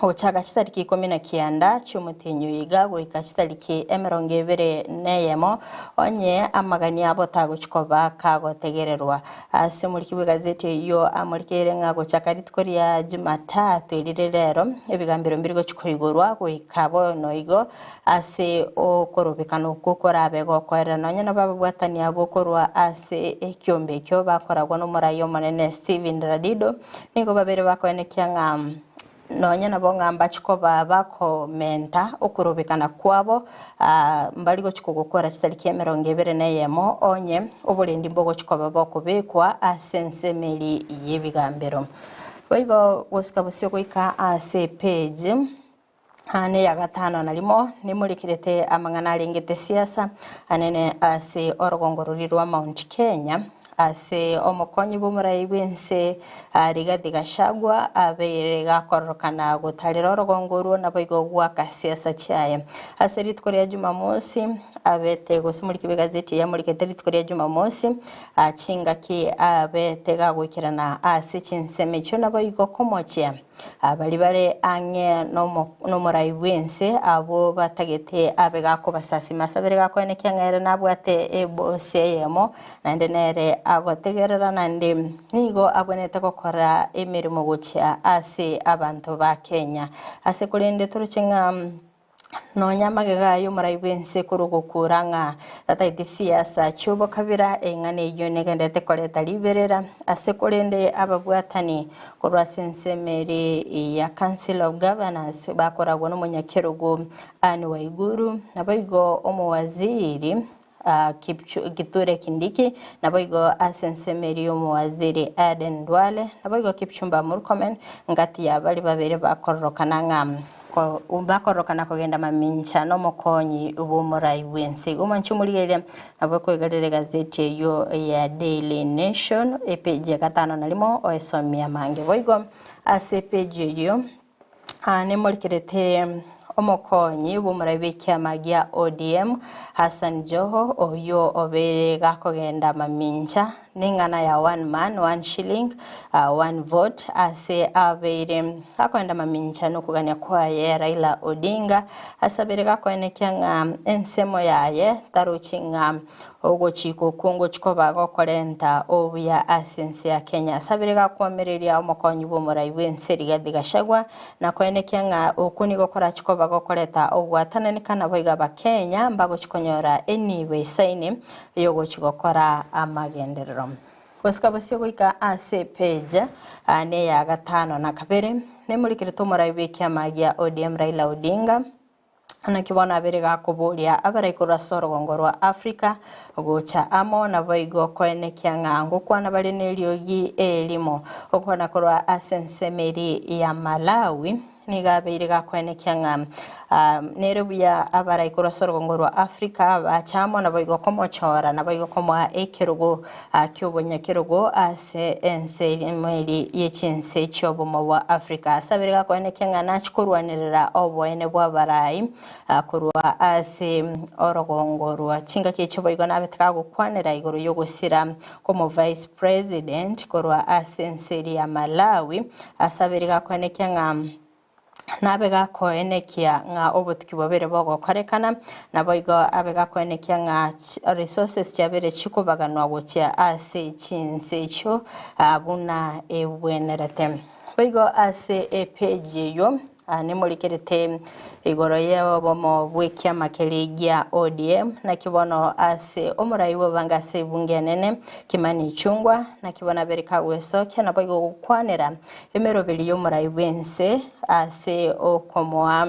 Ochaga chitariki 19 cyumutinyu yiga goika chitariki emerongevere neyemo onye amagani abo taguchikoba kagotegererwa ase muri kibigazeti yo amurikere ngago chakaritkoria Jumatatu lirero ebigambiro mbirigo chikoigorwa goika bono igo ase okorobekano gukora abego korera nonye nababwatani abo korwa ase ekyombe kyo bakoragwa no murayo monene Steven Radido nigo babere bakone kyangam nonya nabonga mbachiko baba komenta okurobekana kwabo mbaligo chikogokora chitariki emerongevere neyemo onye obulendi mbogo chikoba bakobekwa asensemeri yebigambero boigo gosikabusyo goika ase page ane ya gatano nalimo nimurikirete amangana arengete siasa anene ase orogongororwa Mount Kenya ase omokonyi bumurai bense Rigathi Gachagua aberega korokana gutarira orogongorwo naboigo gwaka siasa chaye ase ritkoria Jumamosi abete gosumuri kibigazeti ya murikete ritkoria Jumamosi achinga ki abete gagwikirana ase chinseme cyo naboigo komoche abali bare ange no murai bense abo batagete abega ko basasi masabere gakone kyangere nabwate ebose yemo nande nere agotegerera nande nigo abonete gukora emirimo gucha ase abantu ba Kenya ase kurinde turuchinga nonya magega yo murai bense kurugukuranga tataiti siasa chubo kabira engane yone ndete koleta liberera ase kurinde ababwatani kurwa sensemeri ya Council of Governors bakoragwa no munyakerugo Anne Waiguru naboigo omuwaziri Kithure Kindiki naboigo asensemeri omuwaziri Aden Duale naboigo Kipchumba Murkomen ngati ya bali babere bakorokana ngam bakorokana kugenda mamincha no mokonyi ubumurai wense umanchumulire naboko igarere gazeti yo ya Daily Nation epeje gatano nalimo oesomia mange boigo ase page yo nemurikirete omokonyi b'omurabe kiama gia ODM Hassan Joho oyo obere gakogenda mamincha ningana ya 1 man 1 shilling 1 vote ase abere gakwenda mamincha nokugania kwaye Raila Odinga asabere gakwenekia nga ensemo yaye taruchinga ogochiko kungo chikoba gokorenta obuya asense ya Kenya asabere gakwomereria omokonyi b'omurabe nseri gadigashagwa na kwenekia nga okuni gokora chikoba gokoreta ogwatananekana boiga ba Kenya mbago chikonyora eniwe isaini yogo chigokora amagenderero Osika basio goika ase page ne ya gatano na kabere ne mulikirito murabe kiama gia ODM Raila Odinga anakibona abere gakuburia abaraikura sorogongo rwa Africa gocha amo na boigo kwenekia ngango kwana bali neliogi elimo okwana korwa asensemeri ya Malawi nigabeire gakwenekia nga nerubuya abaraikura sorogongo rwa Africa bachamo na boigo komochora na boigo komwa ekirugo kyobonya kirugo ase ensemeri yechinse chobomo wa Africa sabere gakwenekia nga nachikurwanirira obwene bwa barai kurwa ase orogongo rwa chinga kicho boigo nabetaka gukwanira igoro yogusira komo vice president kurwa ase enseri ya Malawi asabere gakwenekia nga nabega koenekia nga obutuki bobere bogo korekana naboigo abega koenekia nga resources cyabere chikubaganwa gocha ase chinse cyo abuna ebwenerete boigo ase page yo nemulikerete igoro yebo bomo bwekia makelegia ODM na kibono ase omuraibo bangase bungenene Kimani Chungwa na kibona berika wesoke na boigo gukwanira emerobeli yo muraibense ase okomoa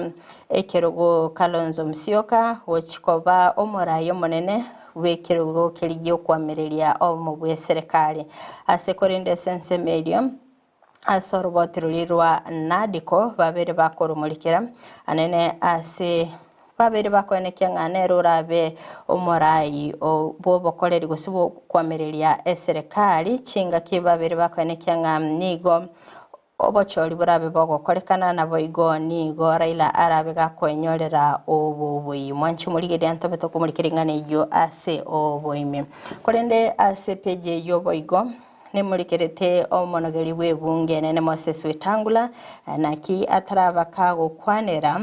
ekerogo Kalonzo Musyoka wochikoba omurayo monene wekerogo keligio kwamereria omubwe serikali ase korinde sense medium asorobotirulirwa nadiko babere bakorumulikira anene ase babere bakwenekia ngane rurabe omorai obobokoreri gusibo kwamereria eserikali chinga kibabere bakwenekia ngamigo obochori burabe bogokorekana na boigo nigo Raila arabe gakwenyorera obubuyi mwanchi muligere antobeto kumulikiringane yo ase oboime korende ase page yo boigo nemulikerete omonogeri webunge nene Moses Wetangula naki ataraba kago kwanera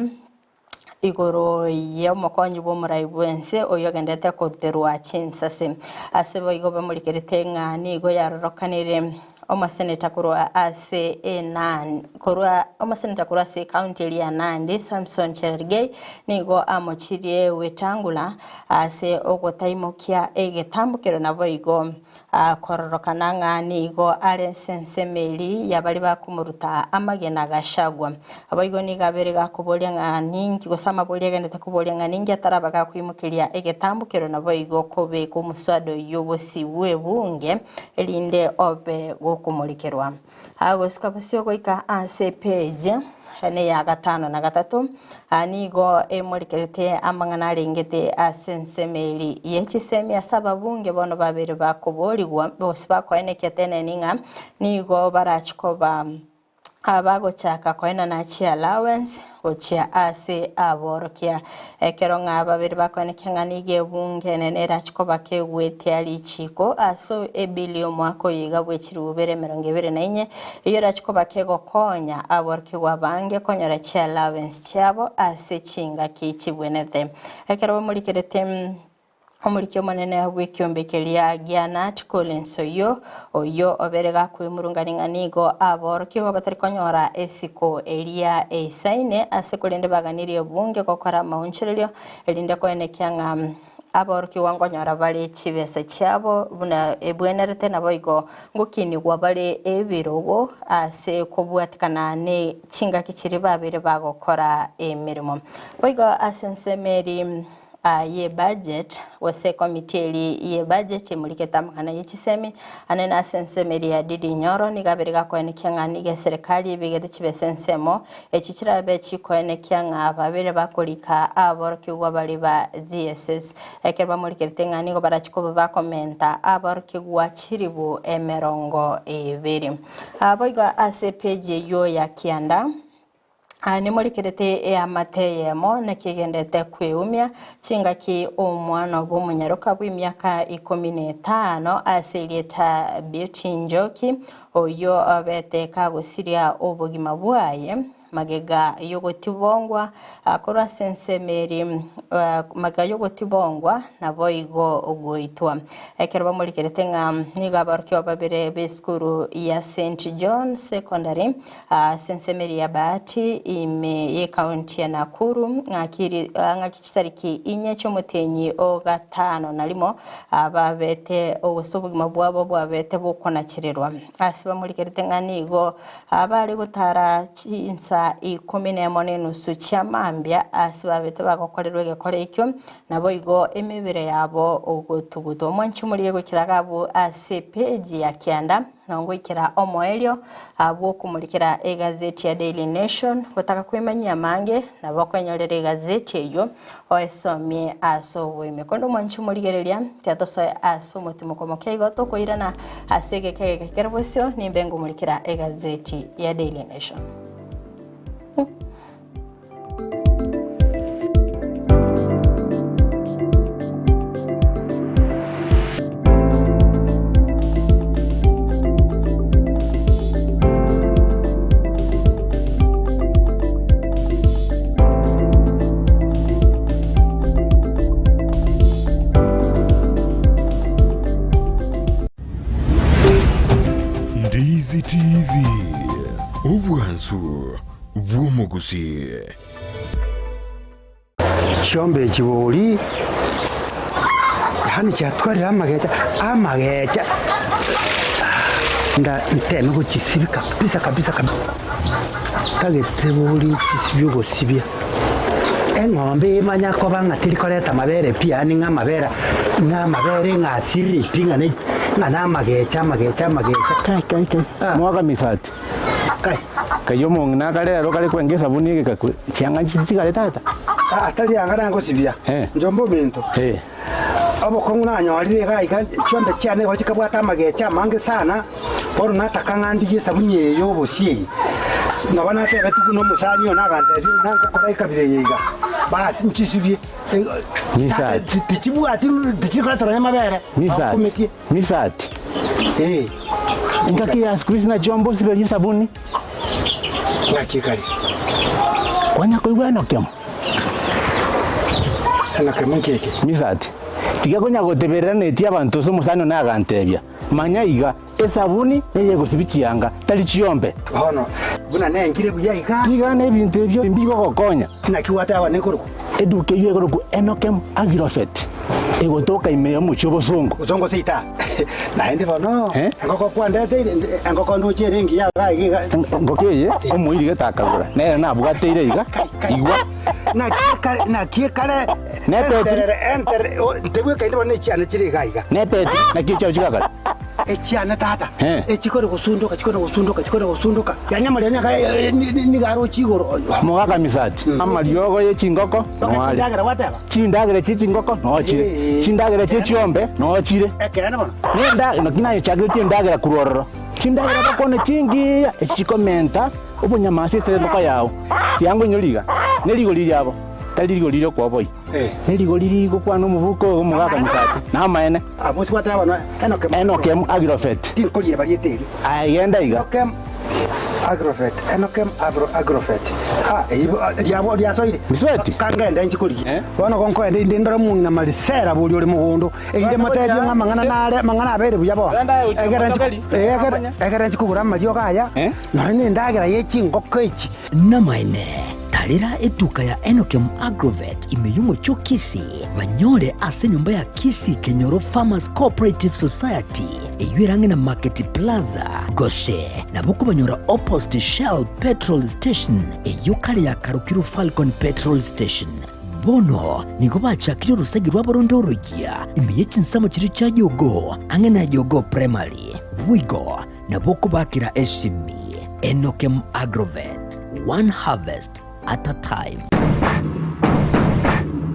igoro y'omokonyi b'omuraibense oyogendete koterwa chinsase asebo igo bamulikerete ngani igo yarorokanire omaseneta kurwa ase kurwa omaseneta kurwa ase county ya Nandi Samson Cherargei nigo amochirie Wetangula ase ogotaimokia egetambukero nabo igo kororokana ngani igo are sensemeri yabali bakumuruta amagena gashagwa aboigo nigabere gakubolia ngani ngigosama bolia gendete kubolia ngani ngiataraba gakwimukiria egetambukero nabo igo kobe kumuswado yobosi webunge elinde obe gokumulikerwa hago sikabasio goika ase page ne ya gatano na gatatu anigo emulikerete amangana arengete asensemeri yechisemi asababunge bono babere bakuboligwa bose bakoeneketene ninga nigo barachikoba abago chaka koena na chi allowance ochia ase aborokia ekeronga babere bakwenekenga nige bunge nenera chikoba kegwete ali chiko aso ebilio mwako yiga bwechirubere 24 iyo rachikoba kego konya aboroki wabange konyara chi allowance chabo ase chinga kichibwenete ekero mulikerete omuliki omonene bw'ekyombekeria Gianat Collins oyo oberega kwimurunganinga nigo aboroki go batari konyora esiko elia eisaine asekolende baganirie bunge kokora maunchirilio elinde koenekia nga aboroki wangonyara bali chibese chabo buna ebwenerete nabo igo ngokini gwa bali ebirogo ase kobwatikana ne chinga kichiri babere bagokora emirimo boigo asensemeri ye budget wase committee ye budget emuliketa mukana yechisemi anena sensemeri ya Didi Nyoro nigaberega koenekia ngani ge serikali bigete chibesensemo echichira be chikoenekia ngababere bakolika aboroki gwa bali ba GSS ekeba mulikete ngani go barachiko ba komenta aboroki gwa chiribu emerongo ebiri aboiga ase page yo ya Kianda nimurikirite ya mateyemo na kigendete kwiumia chingaki omwana bw'omunyaruka bw'imyaka 15 asirieta Beauty Njoki oyo abeteka gusiria obugima bwaye magega yogotibongwa akora sensemeri maga yogotibongwa nabo igo ogoitwa ekerwa mulikerete nga niga barkyo babere beskuru ya St John Secondary sensemeri ya Bahati ime ye county ya Nakuru ngakiri ngakitariki inye chomutenyi o gatano nalimo ababete obusobugima bwabo bwabete bukonakirerwa asiba mulikerete nga nigo abali gutara chinsa 11 cyamambya asibabete bagokorerwe gekore ikyo nabo igo emibire yabo ogotuguto mwanchi muri yego kiragabu asepeji ya Kianda nongo ikira omoelio abo kumulikira egazeti ya Daily Nation gutaka kwimanya mange nabo kwenyorera egazeti eyo oesomye asowe mekondo mwanchi muri gerelia tiatoso asomotimo komo kego tokoirana asege kege kerbosyo nimbengo mulikira egazeti ya Daily Nation. Ndizi TV obwansu bw'omugusi Chombe chiboli hani chatwarira amageja nda nteme kuchisibika kabisa kageteboli chisibyo gosibya eng'ombe imanya ko bangatiri koreta mabere pia ni ngamabera ngasiri pinga ne ngana mageja kai mwaga misati kayo mongna kalero kale kwengesa bunike kakwe chianga chitsikale tata atali angana ngosibya njombo minto abo konguna nyorire gaika chombe cyane ho kikabwata mageja mange sana oro nataka ngandi yesabunye yo bosie nabana tebe tukuno musani ona gante nango korai kabire yiga basi nchisibye misati tichibu ati tichikala taranya mabere misati Ingaki ya squeeze na jombo sibeli sabuni nakikali kwanya koigwa nokyamo nkeke misati tiga konya goteberera neti abantu so musano na gantebya manya iga esabuni eye gosibikianga tali chiombe hono buna nengire buyaika tiga ne bintu ebyo mbigo gokonya nakiwata aba nekoruko eduke yego ruko enokem agrofet ego toka imeyo mucho bosongo sita naende bono engoko kwandete engoko ndoche rengi ya gaiga ngokeye omuiri getakagura nere nabwateire iga igwa nakikale enter ndebwe kainde bono chiane chiri gaiga nepete nakicho chikagara echiane tata echikore gusunduka yanyamali nyaka ni garo chigoro mogaka misati amaliogo ye chingoko nwali chindagere chingoko no chire chindagere chiombe no chire ekene bono nenda nakinayo chagire ndagera kurororo chindagera bakone chingi echikomenta obunyamasi sezeka yawo tiango nyoliga neligo liyabo talirigo liro kwaboi neligo lirigo kwano mubuko omugaka misati na maene abosi kwata bana enokem agrofet tinkoliye barieteri ayenda iga enokem agrofet diabo diasoire misweti kangenda inchikoliye bona konko ende ndora mungina malisera buli oli mugondo ende matebi ngamangana nale mangana abere buyabo egera nchikugura malio gaya nane ndagera yechingoko echi na maene tarira eduka ya Enokem Agrovet imeyumo cho Kisi banyore ase nyumba ya Kisi Kenyoro Farmers Cooperative Society eyurange na Market Plaza Goshe na buku banyora opposite Shell Petrol Station eyukali ya Karukiru Falcon Petrol Station bono niko bachakiro rusagi rwaborondorogia imeye chinsamo chiri cha Yogo ange na Yogo Primary Wigo na buku bakira eshimi Enokem Agrovet, one harvest at a time.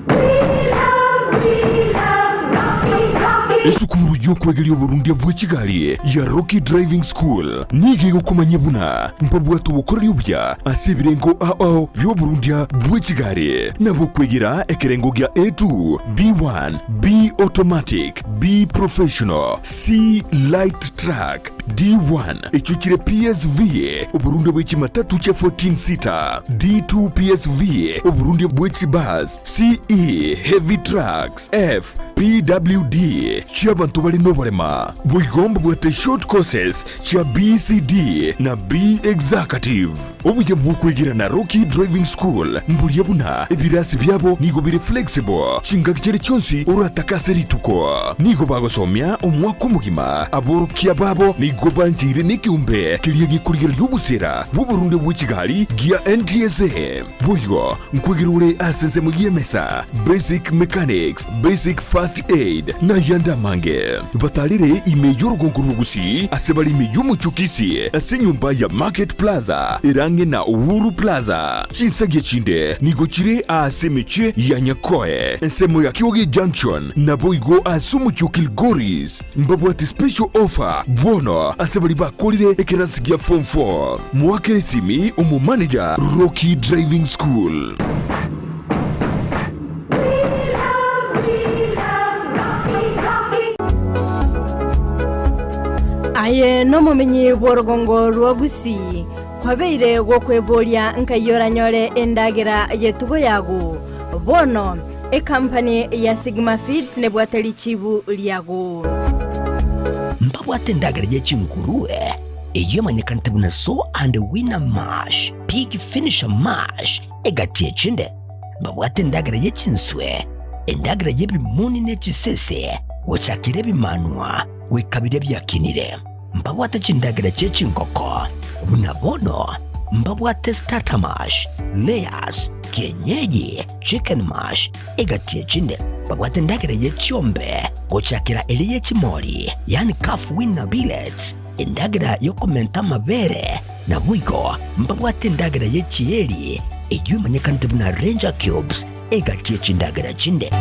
We love, esukuru y'okwegeria oburundi bwa Kigali ya Rocky Driving School nige gukomanya buna mpabwatu bukorera ubya asibirengo ao y'oburundi bwa Kigali nabo kwegera ekerengo gya A2 B1 B automatic B professional C light track D1 echuchire PSV oburundi bwa chimatatu cha 14 seater D2 PSV oburundi bwa chibus CE heavy trucks F PWD cy'abantu bali n'oburema bwigomba bwate short courses cya BCD na B executive obuye bw'okwegira na Rocky Driving School mbulya buna ebirasi byabo nigo biri flexible chingakichere cyonsi urataka rituko nigo bagosomya omwaka omugima aborokia babo nigo bantire n'ikiumbe kiriye gikurira y'ubusera bw'Uburundi bwa Kigali gya NTSA bwoyo nkwegirure asenze mu yemesa basic mechanics basic first aid na yanda mange batalire imeyo rugonguru gusi asebali imeyo muchukisi asenyumba ya Market Plaza irange na Uhuru Plaza chinsage chinde nigochire asemeche ya Nyakoe ensemo ya Kioge Junction na boigo asumuchukil Goris mbabwati special offer bono asebali bakolire ekerasigia form 4 mwakere simi umu manager Rocky Driving School. Aye no mumenyi bworogongo rwagusi kwabeire gwo kwebolia nkayoranyore endagera yetugo yago bono e company ya Sigma Feeds ne bwateli chibu lyago mbabwate endagera yechinkurue iyo manyekantabuna so and winner mash pig finisher mash egatie chinde mbabwate endagera yechinswe endagera yebimuni nechisese wochakire bimanwa wikabire byakinire mbabwate chindagera chechinkoko bunabono mbabwate starter mash layers kienyeji chicken mash egatie chinde mbabwate endagera yechiombe wochakira eli yechimori yani calf winner billets endagera yokomenta mabere na bwigo mbabwate endagera yechieri eyumanyekantibuna Ranger Cubes egatie chindagera chinde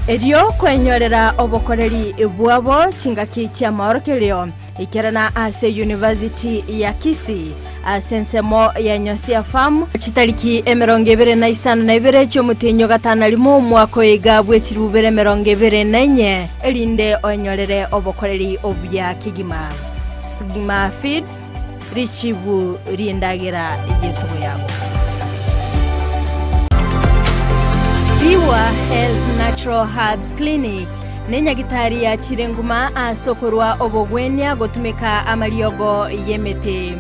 Erio kwenyorera obokoreri bwabo chingaki cha maorokeleo ikerana ase University ya Kisii asensemo ya Nyosia Farm chitariki 2025 cy'omutenyo gatana limo mwako igabwe kirubere 2024 elinde onyorere obokoreri obya Kigima Sigma Feeds richibu rindagera igetugo yabo Biwa Health Natural Herbs Clinic nenyagitari ya Chirenguma asokorwa obogwenya gotumika amaliogo yemete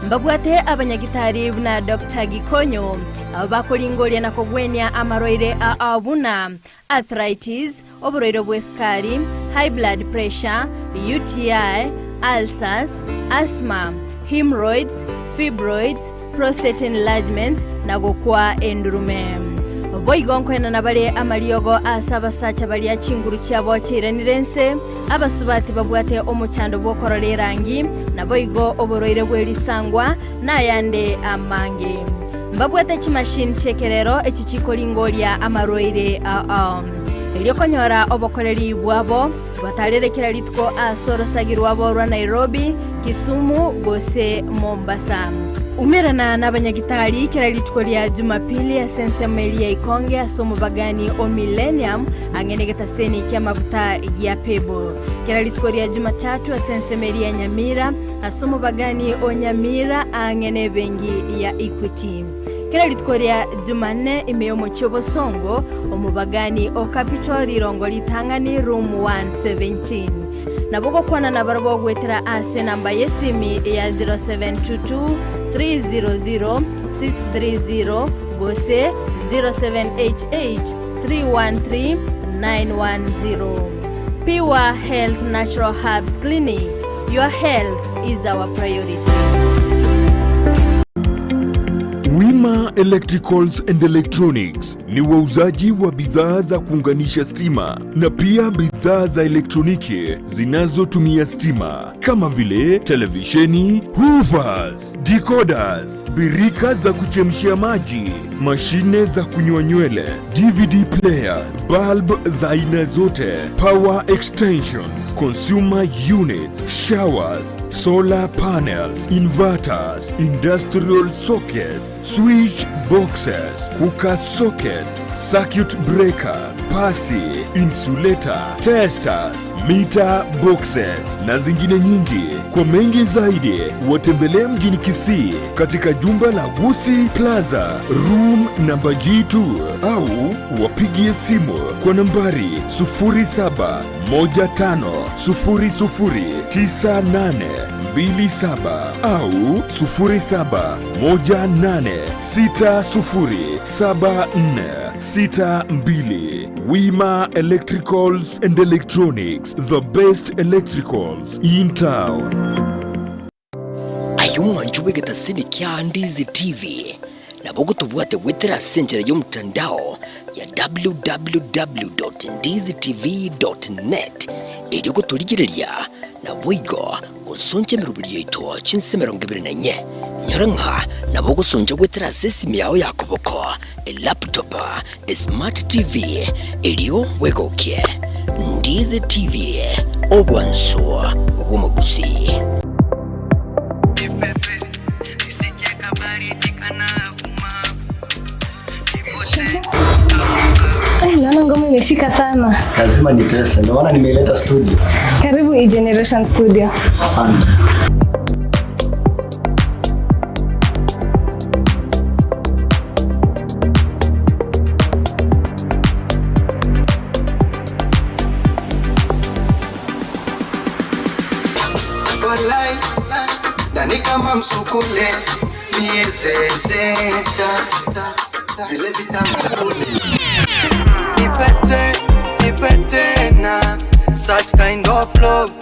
mbabwate abanyagitari buna Dr. Gikonyo abakolingolya nakogwenya amaroire abuna arthritis oboroiro bweskari high blood pressure UTI ulcers asthma hemorrhoids fibroids prostate enlargement nagokwa endurume boigonkwena nabale amaliogo asabasacha bali achinguru cyabo kiranirense abasubati babwate omuchando bokorora rangi naboigo oboroire bwelisangwa nayande amange mbabwate chimashini chekerero echichikolingolya amaroire eliokonyora obokoreri bwabo batarerekera litko asorosagirwa borwa Nairobi Kisumu gose Mombasa umerana n'abanyagitari kera litko lya Jumapili ya Sensemeli ya Ikonge asomo bagani o Millennium angenegeta seni kya mabuta ya Pebo kera litko lya Jumatatu ya Sensemeli ya Nyamira asomo bagani o Nyamira angene bengi ya Equity kera litko lya Jumanne imeyomo chobo songo omubagani o Capitol irongo litangani room 117 naboko kwana nabarabo gwetera ase namba yesimi ya 0722 300 630 gose 0788 313 910 Pure Health Natural Herbs Clinic. Your health is our priority. Wima Electricals and Electronics ni wauzaji wa bidhaa za kuunganisha stima na pia bidhaa za elektroniki zinazotumia stima kama vile televisheni, hoovers, decoders, birika za kuchemshia maji, mashine za kunyoa nywele, DVD player, bulb za aina zote, power extensions, consumer units, showers, solar panels, inverters, industrial sockets, switch boxes, cooker sockets, circuit breaker, pasi, insulator, testers, meter boxes na zingine nyingi. Kwa mengi zaidi, watembelee mjini Kisii katika jumba la Gusii Plaza room namba G2 au wapigie simu kwa nambari 0715009827 au 0718607462. Wima Electricals and Electronics, the best electricals in town. Ayumwanju wegetasini kya Ndizi TV na bogo tubuate wetera senjera y'omutandao ya www.ndizitv.net ili kutuligirelia na boigo usonje mirubuli yeto chinse 24 nyaranka na bogo sonje wetera sesimi yao yakoboko laptop smart TV iliyo wegokie Ndizi TV obwanso obumagusi. Naona ngoma imeshika sana. Lazima nitese, ndio maana nimeileta studio. Karibu E-Generation Studio. Asante. Walai, ndani kama msukule, miezezeta, zile vitambulisho. Nipete na such kind of love,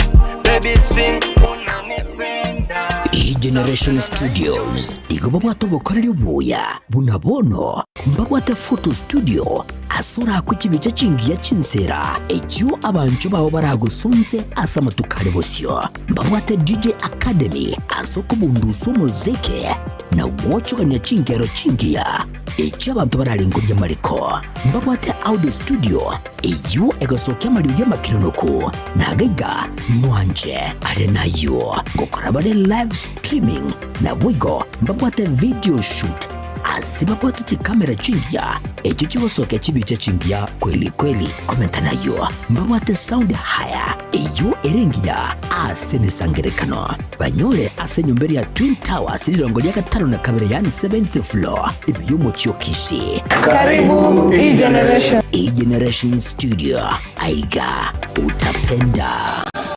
baby sing unanipenda. E-Generation Studios igobabwato bokorera ubuya bunabono mbabwate photo studio asura kukibice kingiya kinsera ekyo abantu bawo baragusunze asama tukare bosyo mbabwate DJ Academy asoko bunduso muzike na wochoganya kingero kingiya ekyo abantu bararengurya mariko mbabwate audio studio iyo egosoke amariyo y'amakironoko nagaiga mwanje are nayo gukora bare live streaming na bwigo mbabwate video shoot asibabwate kamera chingia ekyo kibosoke kibice chingia kweli kweli komenta nayo mbabwate sound haya iyo erengia asemesangerekano banyole asenyumberi ya Twin Towers lirongo lya 5 na kabere yani 7th floor ibyo Kisi. Karibu E-Generation. E-Generation Studio aiga utapenda.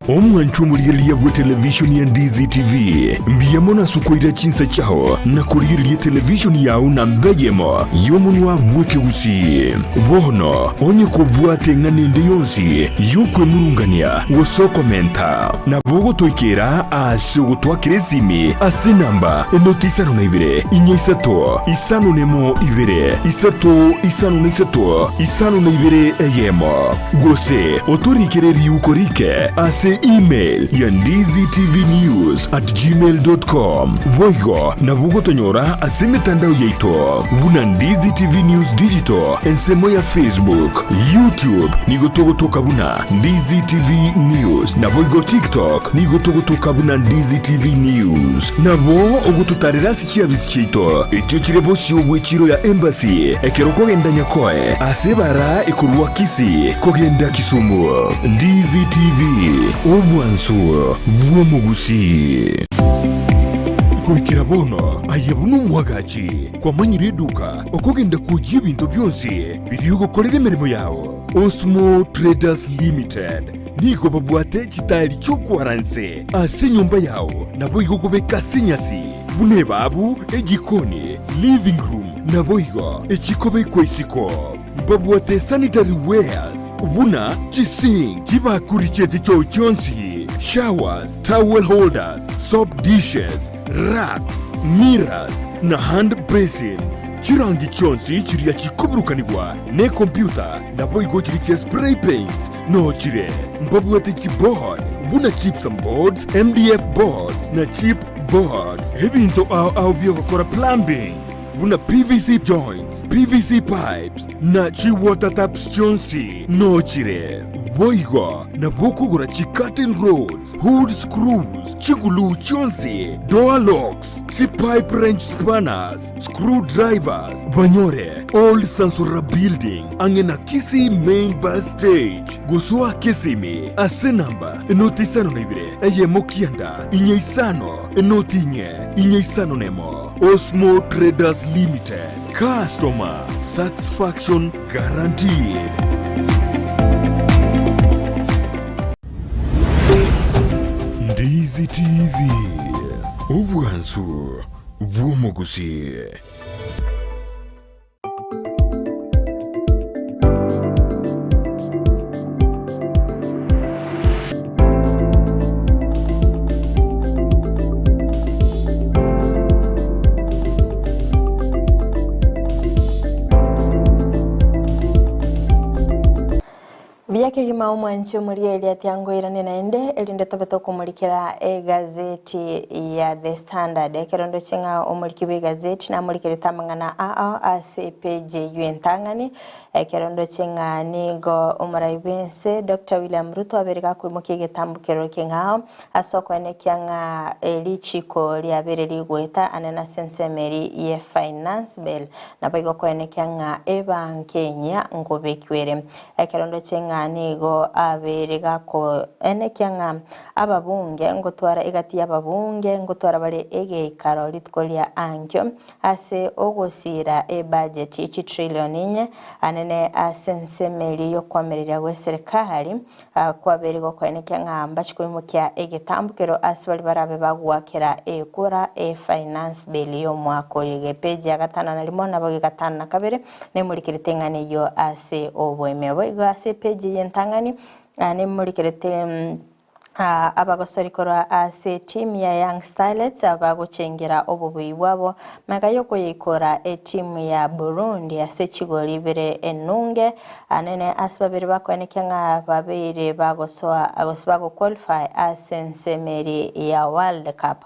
Omwanchumuliriye bwe televishoni ya Ndizi TV mbiyamona sukoira chinsa chaho na kuliriye televishoni yao na mbejemo yomunwa mweke usi bono onye kubwate nganende yonsi yukwe murungania woso komenta na bogo toikera asugutwa kiresimi asinamba enotisano na ibere inyesato isano nemo ibere isato isano na isato isano na ibere eyemo gose otorikere yukorike ase email ya ndiztvnews@gmail.com boigo na bugo tonyora asimitandao yaito buna Ndizi TV News Digital ensemo ya Facebook, YouTube nigotogotoka buna Ndizi TV News na boigo TikTok nigotogotoka buna Ndizi TV News na bo ogututarira sikia bisichito ekyo kirebosi obwechiro ya embassy ekeroko genda nyakoe asebara ekurwa Kisii kogenda Kisumu. Ndizi TV obwanso bwomugusi kuikira bono ayabunu mwagachi kwa manyire duka okogenda kujia bintu byose biriyo gukorera imirimo yawo. Osmo Traders Limited nigo babwate kitali cyo kwaranse ase nyumba yawo nabo igokobeka sinyasi bune babu egikoni living room nabo igo ekikobe kwesiko babwate sanitary wares buna chising chibakuri chete cyo chonsi showers, towel holders, soap dishes, racks, mirrors na hand basins. Chirangi chonsi chiria chikuburukanibwa ne computer na boigo chiri spray paint no chire mbabwete chiboard buna chips and boards, MDF boards na chip boards. Hebinto au biogokora plumbing buna PVC joints, PVC pipes na chi water taps chonsi no chire boigo na bokugura chi curtain rods, hood screws, chigulu chonsi, door locks, chi pipe wrench spanners, screwdrivers, banyore, old Sansura building, angena Kisi main bus stage, gusua Kisimi, asenamba, enotisano naibire, eye mokianda, inyeisano, enotinye, inyeisano nemo, Osmo Traders Limited, customer satisfaction guaranteed. Ndizi TV, ubwansu bw'omugusi. Biake gima umwanchi umulia ili atiango irani naende elinde tobeto kumulikira gazeti ya The Standard kerondo chenga umulikiwe gazeti na mulikiri tamangana ACPJ yuentangani kerondo chenga nigo umaraibinse Dr. William Ruto abereka kwimukiye getambukero kengao asoko ene kyanga lichiko liabereri gweta anena sensemeri ye finance bill na baigo ko ene kyanga Kenya ngobekwere kerondo chenga nigo aberega ko ene kyanga ababunge ngotwara egati y'ababunge ngotwara bale egeikaro litkolia ankyo ase ogosira budget ichi trillion inye anene asensemeri yo kwamerera gwe serikali kwaberego ko ene kyanga mbachikoimukya egetambukero asibali barabe bagwakera ekura finance bill yo mwako yege page ya gatana na limona bage gatana kabere ne mulikiritenga yo ase obwemebo ase page yentangani ne mulikirite abagosarikora ase team ya Young Starlets abagucengera obubuyi bwabo magayoko yikora team ya Burundi ase chigoli bere enunge anene asbabere bakwenekenga babere bagosoa agosbago qualify asensemeri ya World Cup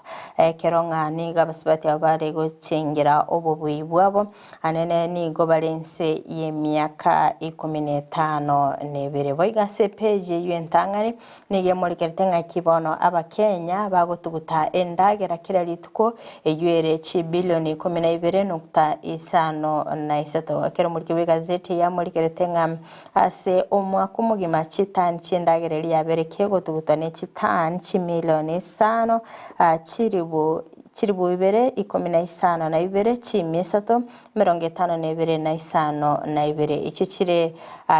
keronga niga basbati abare gucengera obubuyi bwabo anene nigo balense y'emyaka 15 nebere boiga se page yentangani nige muri tenga kibono Abakenya bagotuguta endagera kira litko eyuere chi bilioni 12.53 kero muri gazeti ya muri tenga ase omwaka umugima chitani chindagera liabereke gotuguta ne chitani chi milioni 5 chiribu ibere 15 na ibere chi 352 na ibere icho chire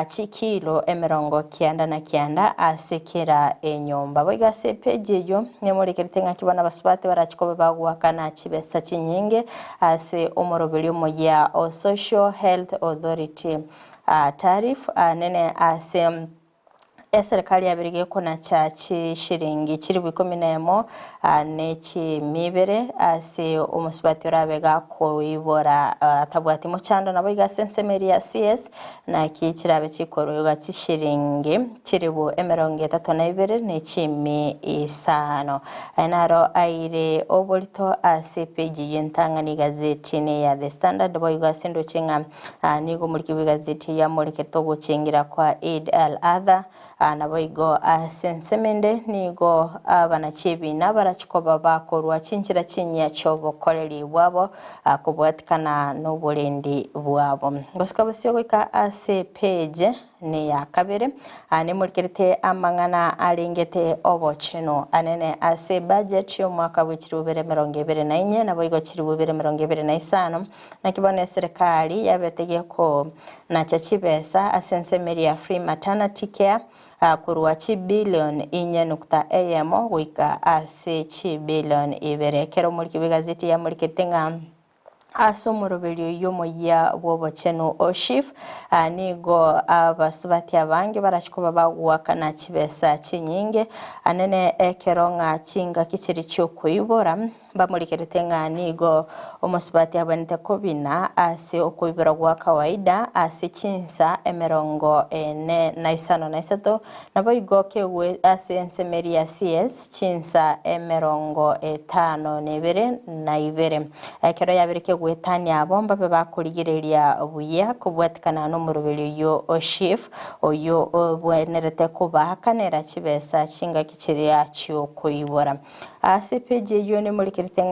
chikilo 99 asekera enyomba boiga se page yo nemuri kiritenga kibana basubate barachiko bagwakana chibesa chinyinge ase omorobelio moya o Social Health Authority tarif nene ase serikali yabirige kona cha shiringi chiri 11 nechi mibere ase umusubati rabega ko ibora tabwati muchando nabo iga sensemeri ya CS na kichirabe chikoroga chishiringi chiribu 32 nechi isano ainaro aire obolito ase page yentangani gazeti ne ya The Standard boiga sendo chenga nigo muri gazeti ya muri ketogo chengira kwa Eid al-Adha naboigo sensemende nigo abanachibi nabarachikoba bakorwa chinchira chinya chobo koreli bwabo kubwatikana n'obulendi bwabo ngosikabo syogoika ase page ne ya kabere ane mulkerete amangana alingete obocheno anene ase budget yo mwaka w'ikirubere 2024 naboigo kirubere 2025 nakibone serikali yabetegeye ko nacha chibesa asensemeri ya free maternity care kuruwa chi bilioni 4.am wika ase chi bilioni ibere kero muri gazeti ya muri ketenga asomorobelio yomo ya wobocheno oshif nigo abasubati abange barachiko bagwakana chibesa chinyinge anene ekeronga chinga kichiri cyo kuibora bamulikerete ng'anigo omusubati abonete kobina ase okoibera gwa kawaida ase chinsa 45 nabo igokewe ase ensemeri ya CS chinsa 52 ekero yabirike gwetania abo mbabe bakorigereria buya kubwatikana no murubiri yo oshif oyo bwenerete kubakanera chibesa chinga kichiria cyo koibora ase peje yo ne mulikirite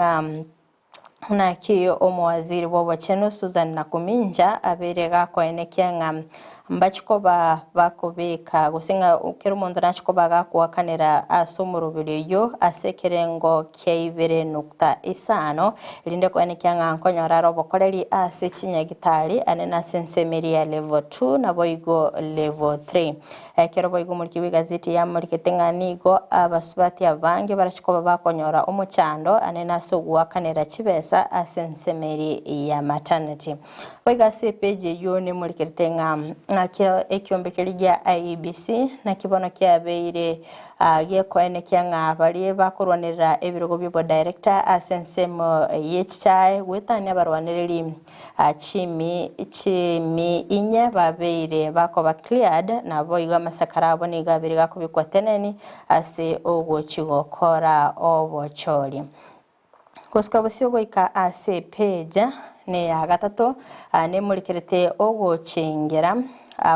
nakiyo omwaziri w'obacheno Susan Nakuminja aberega koenekia mbachikoba bakobeka gusinga ukero mundu nachikoba gakuakanira asomurubiri yo asekerengo K2.5 linde koenekia nkonyora robokoreri ase chinyagitari anena sensemeri ya level 2 na boigo level 3 ekero boigo muliki gazeti ya mulikete ng'anigo abasubati abange barachikoba bakonyora omuchando anena soguakanira chibesa asensemeri ya maternity boiga se page yo ne mulikete nakyo ekyombekeri gya IEBC nakibono kyabeire gyekoenekia ng'abari bakorwanirira ebirogo by'obo director asensemo yechichae gwetania barwaniriri chimi inye babeire bakoba cleared na boiga masakara abo ni gabiri gakubikwa teneni ase ogochigokora obochori koska bosio goika ase page ne ya gatatu ne mulikerete ogochengera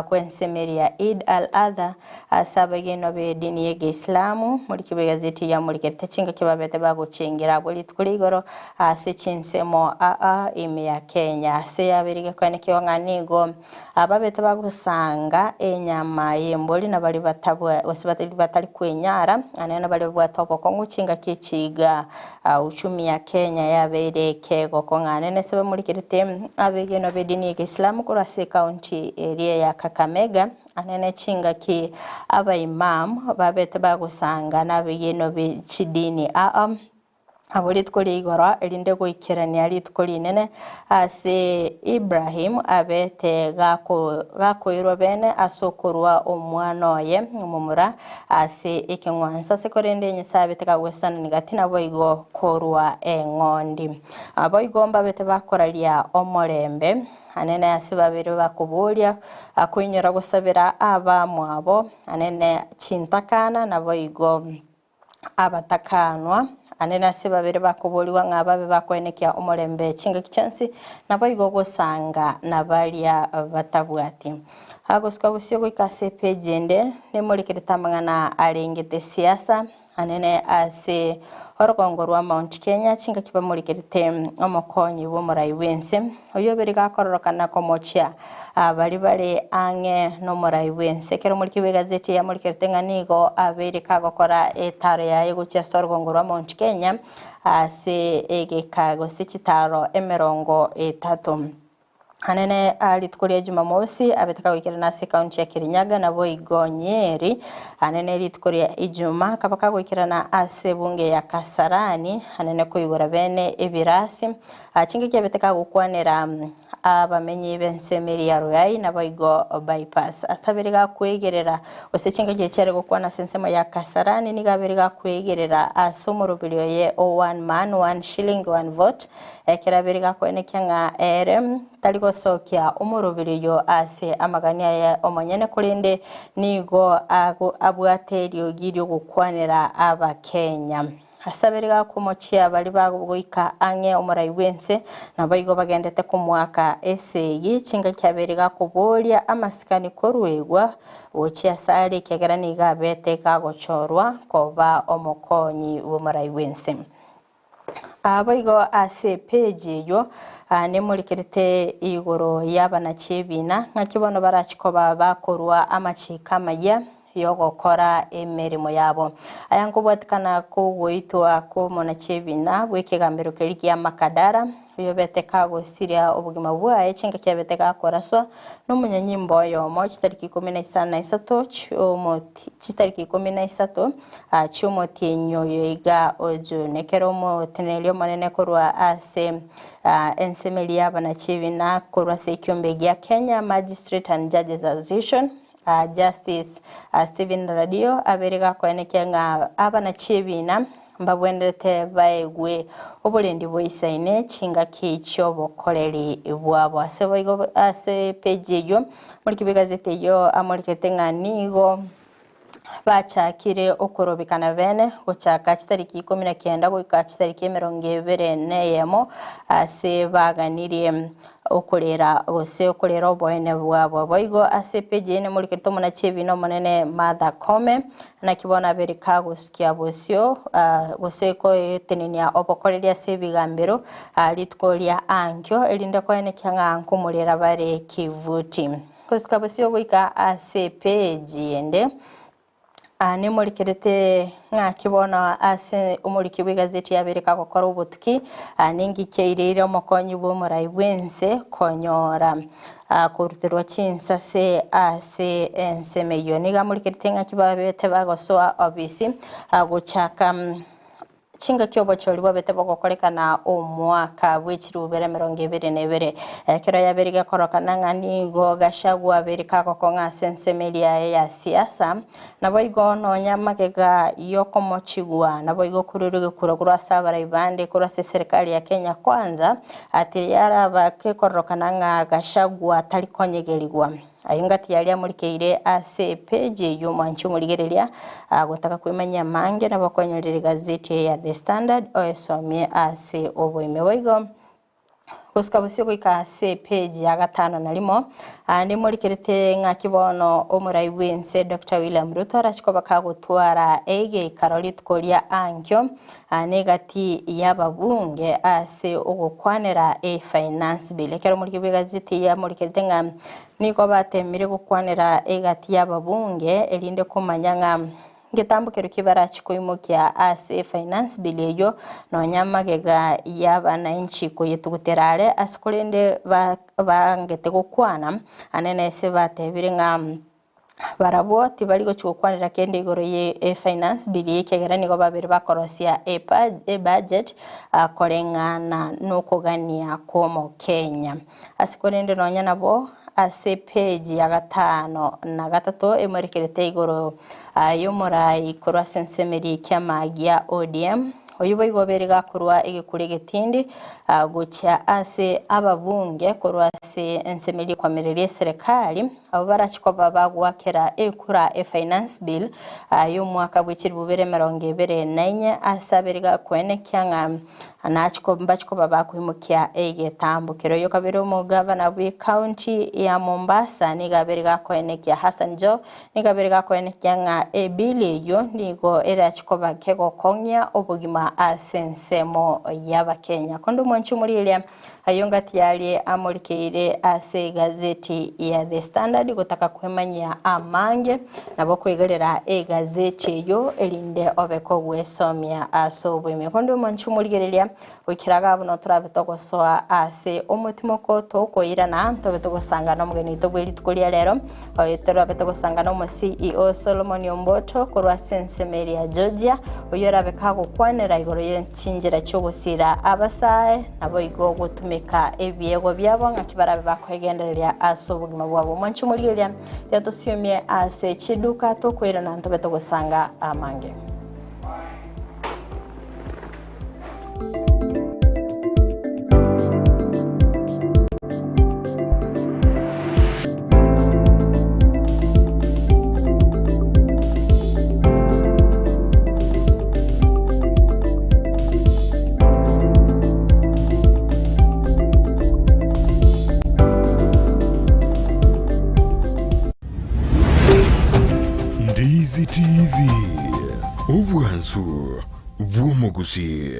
kwensemeri ya Eid al-Adha asabageno be dini ya Islamu mulikibe gazeti ya mulikete chinga kibabete baguchengira buli tukuligoro ase chinsemo ime ya Kenya ase yabirige kwaneke ng'anigo ababete bagusanga enyama yemboli na bali batabwa wasibatali batali kwenyara anena bali bwatopo konguchinga kichiga uchumi ya Kenya yabireke gokongane nesebe mulikete abegeno be dini ya Islamu kurase county area ya Kakamega anene chinga ki aba imam babete bagusanga nabigeno bichidini abuli tukoli igora elinde goikerania ali tukoli nene ase Ibrahim abete gakoirwa bene asokorwa omwana oye mumura ase ekengwansa sekorende nyisabete kagwesana nigatina boigo korwa eng'ondi aboigomba bete bakoralia omorembe anene asibabiri bakubulia akuinyora gusabira abamwabo anene chintakana na boigo abatakanwa anene asibabiri bakubuliwa ng'ababe bakoenekia omorembe chinga kichansi na boigo gusanga na balia batabwati agosika busio goikase pejende ne mulikirita mangana alengete siasa anene ase orogongo rwa Mount Kenya chinga kiba mulikirite omokonyi bo murai wense oyo beriga kororokana komochia bali ange no murai wense kero mulikibe gazeti ya mulikirite ng'anigo aberika gokora etaro ya egucha orogongo rwa Mount Kenya ase egekago sichitaro 30 anene alitukulia Jumamosi abetaka wikira nase kaunti ya Kirinyaga na boigo Nyeri anene alitukulia Ijumaa kabaka wikira na ase bunge ya Kasarani anene kuyigura bene ebirasi chinga kyabetaka gukwanira abamenyi bensemeri ya Ruyai na boigo bypass asabiriga kwegerera ose chinga cyechere gukwana sensema ya Kasarani nigabiriga kwegerera asomurubiriyo ye one man one shilling one vote ekirabiriga kwenekia nga RM taliko sokia umurubiriyo ase amagania ya omonyene kulinde nigo abwaterio girio gukwanira aba Kenya asabiriga kumochia bali bagoika ange omurai wense na boigo bagendete kumwaka esegi chinga kyabiriga kubolia amasikani korwegwa ochia sari kegerani gabete kagochorwa koba omokonyi omurai wense aboigo ase page yo ne mulikirite igoro yabana chebina ngakibono barachikoba bakorwa amachika maya yogokora emirimo yabo ayangobwatikana ko goitwa ko mona chebina bwekegambiro keriki ya makadara yo beteka gosiria obugima bwa echinga kyabeteka koraswa no munyanyimbo yo mo chitariki 13 chomoti chitariki 13 chomoti nyoyo iga ojo nekero mo tenelio manene korwa ase ensemeli yabana chebina korwa se kyombegi ya Kenya Magistrate and Judges Association Justice Stephen Radio aberega koenekia nga abana chebina mbabwenderete baegwe obulendi boisaine chinga kicho bokoreri bwabo ase page yo muri kibigazete yo amurikete ng'anigo bachakire okorobekana bene gochaka chitariki 19 goika chitariki 21 ase baganirie okorera oboene bwabo boigo ase page ene muri kirito mona chebino monene Martha Koome na kibona berika gosikia bosio goseko tenenia obokoreria se bigambero litkoria ankyo elinde ko ene kyanga nkumurera bare kivuti gosika bosio goika ase page ende ne muri kirete ngakibona ase umuri kibigazeti yabereka gukora ubutuki ningi keirire mokonyi bo murai bwense konyora kuruterwa chinsa se ase ensemeyo niga muri kirete ngakibabete bagosoa obisi guchaka chinga kyobo choli babete bagokorekana omwaka bwechirubere 2022 kero yaberiga korokana ng'anigo Gachagua berika gokonga sensemelia ya siasa nabo igono nyamagega yoko mochigwa nabo igo kururuge kuragura sabara ibande kurase serikali ya Kenya kwanza ati yara bakekorokana nga Gachagua talikonyegeligwa ayungati yali amurikeire ase page yo manchu murigereria gutaka kwimanya mange nabakonyerera gazeti ya The Standard osomye ase oboime boigo Oscar busiko ikase page ya 5 nalimo ndi muri kirete ngakibono omurai wense Dr. William Ruto arachikoba kagutwara ege Carolit Kolia ankyo negati yababunge ase ogukwanera finance bill kero muri kibigaziti ya muri kirete nga niko batemire gukwanera egati yababunge elinde kumanyanga ngetambukero kibara chikoimukya ase finance bill yo no nyamagega yabana inchi ko yetuguterare asikolende bangete gukwana anene se batebire nga baraboti bali gochukwanira kende igoro ye finance bill yekegera nigo babiri bakorosia budget kolengana nokogania komo Kenya asikolende no nyanabo ase page ya 5 na 3 emerekerete igoro yomurai kurwa sensemeri kyamagia ODM oyibo igoberega kurwa igikuri getindi gucha ase ababunge kurwa se ensemeri kwamerere serikali abo barachikoba bagwakera ekura finance bill y'umwaka bw'ikiri bubere 2024 asaberega kwene kyanga anachiko mbachikoba bakwimukya egetambukiro yo kabere mu governor bwi county ya Mombasa nigaberega kwene kya Hassan Jo nigaberega kwene kyanga ebile yo nigo erachikoba kego konya obugima asensemo yaba Kenya kondo mwanchu murilia ayongati yali amurikeire ase gazeti ya The Standard gutaka kwemanya amange nabo kwegerera gazeti yo elinde obeko gwesomya aso bwime kondo mwanchu murigerelia wikiraga buno turabitogosoa ase omutimo ko tokoira na ntobetogosanga no mugeni tobweli tukolia lero turabitogosanga no mu CEO Solomon Omboto kurwa sensemeri ya Georgia oyorabeka gukwanera igoro yenchinjira cyo gusira abasae nabo igo gutumika ebyego byabo ngakibarabe bakwegendereria aso bugima bwabo mwanchu murigerelia yatosiyomye ase chiduka tokoira na ntobetogosanga amange Ndizi TV Ubwansu Bwumugusi.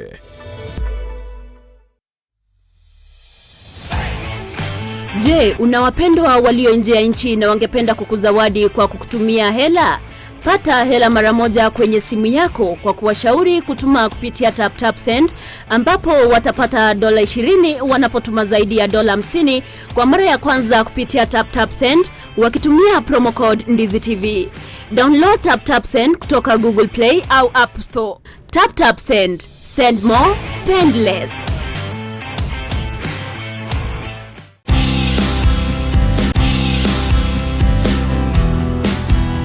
Je, unawapendwa walio nje ya nchi na wangependa kukuzawadi kwa kukutumia hela? Pata hela mara moja kwenye simu yako kwa kuwashauri kutuma kupitia TapTap Send, ambapo watapata $20 wanapotuma zaidi ya $50 kwa mara ya kwanza kupitia TapTap Send wakitumia promo code Ndizi TV. Download TapTap Send kutoka Google Play au App Store. TapTap Send. Send more, spend less.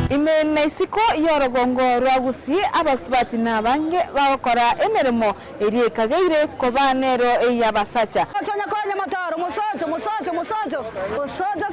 Imene na isiko yorogongo rwagusi abasubati nabange bakora emeremo eri kageire kobanero yabasacha konya mataro musocho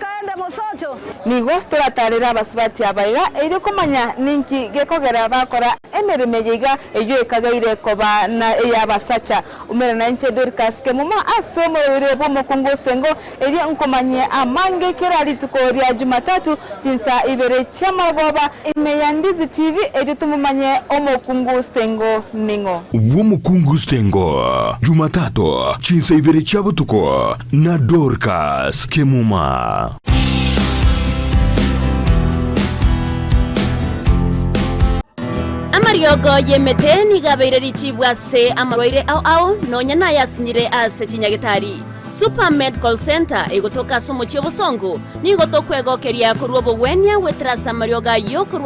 kaende musocho nigo turatarira abasubati abaiga eri kumanya ninki gekogera bakora emeremo yiga eyo kageire kobana yabasacha umere na nche Dorcas Kemuma asomo rebo mukungu stengo eri nkomanye amange kirali tukoria Jumatatu jinsa ibere chama goba imeyandizi TV eri tumumanye omukungu stengo ningo Womukungu stengo Jumatatu jinsa ibere chabo tuko na Dorcas Kemuma. Amariogo yemete nigabeire richibwa se amarwaire au nonya na yasinyire ase Chinyagitari Super Medical Center igotoka somo chiobosongo nigoto kwegokeria kurwo bwenya wetrasa marioga yo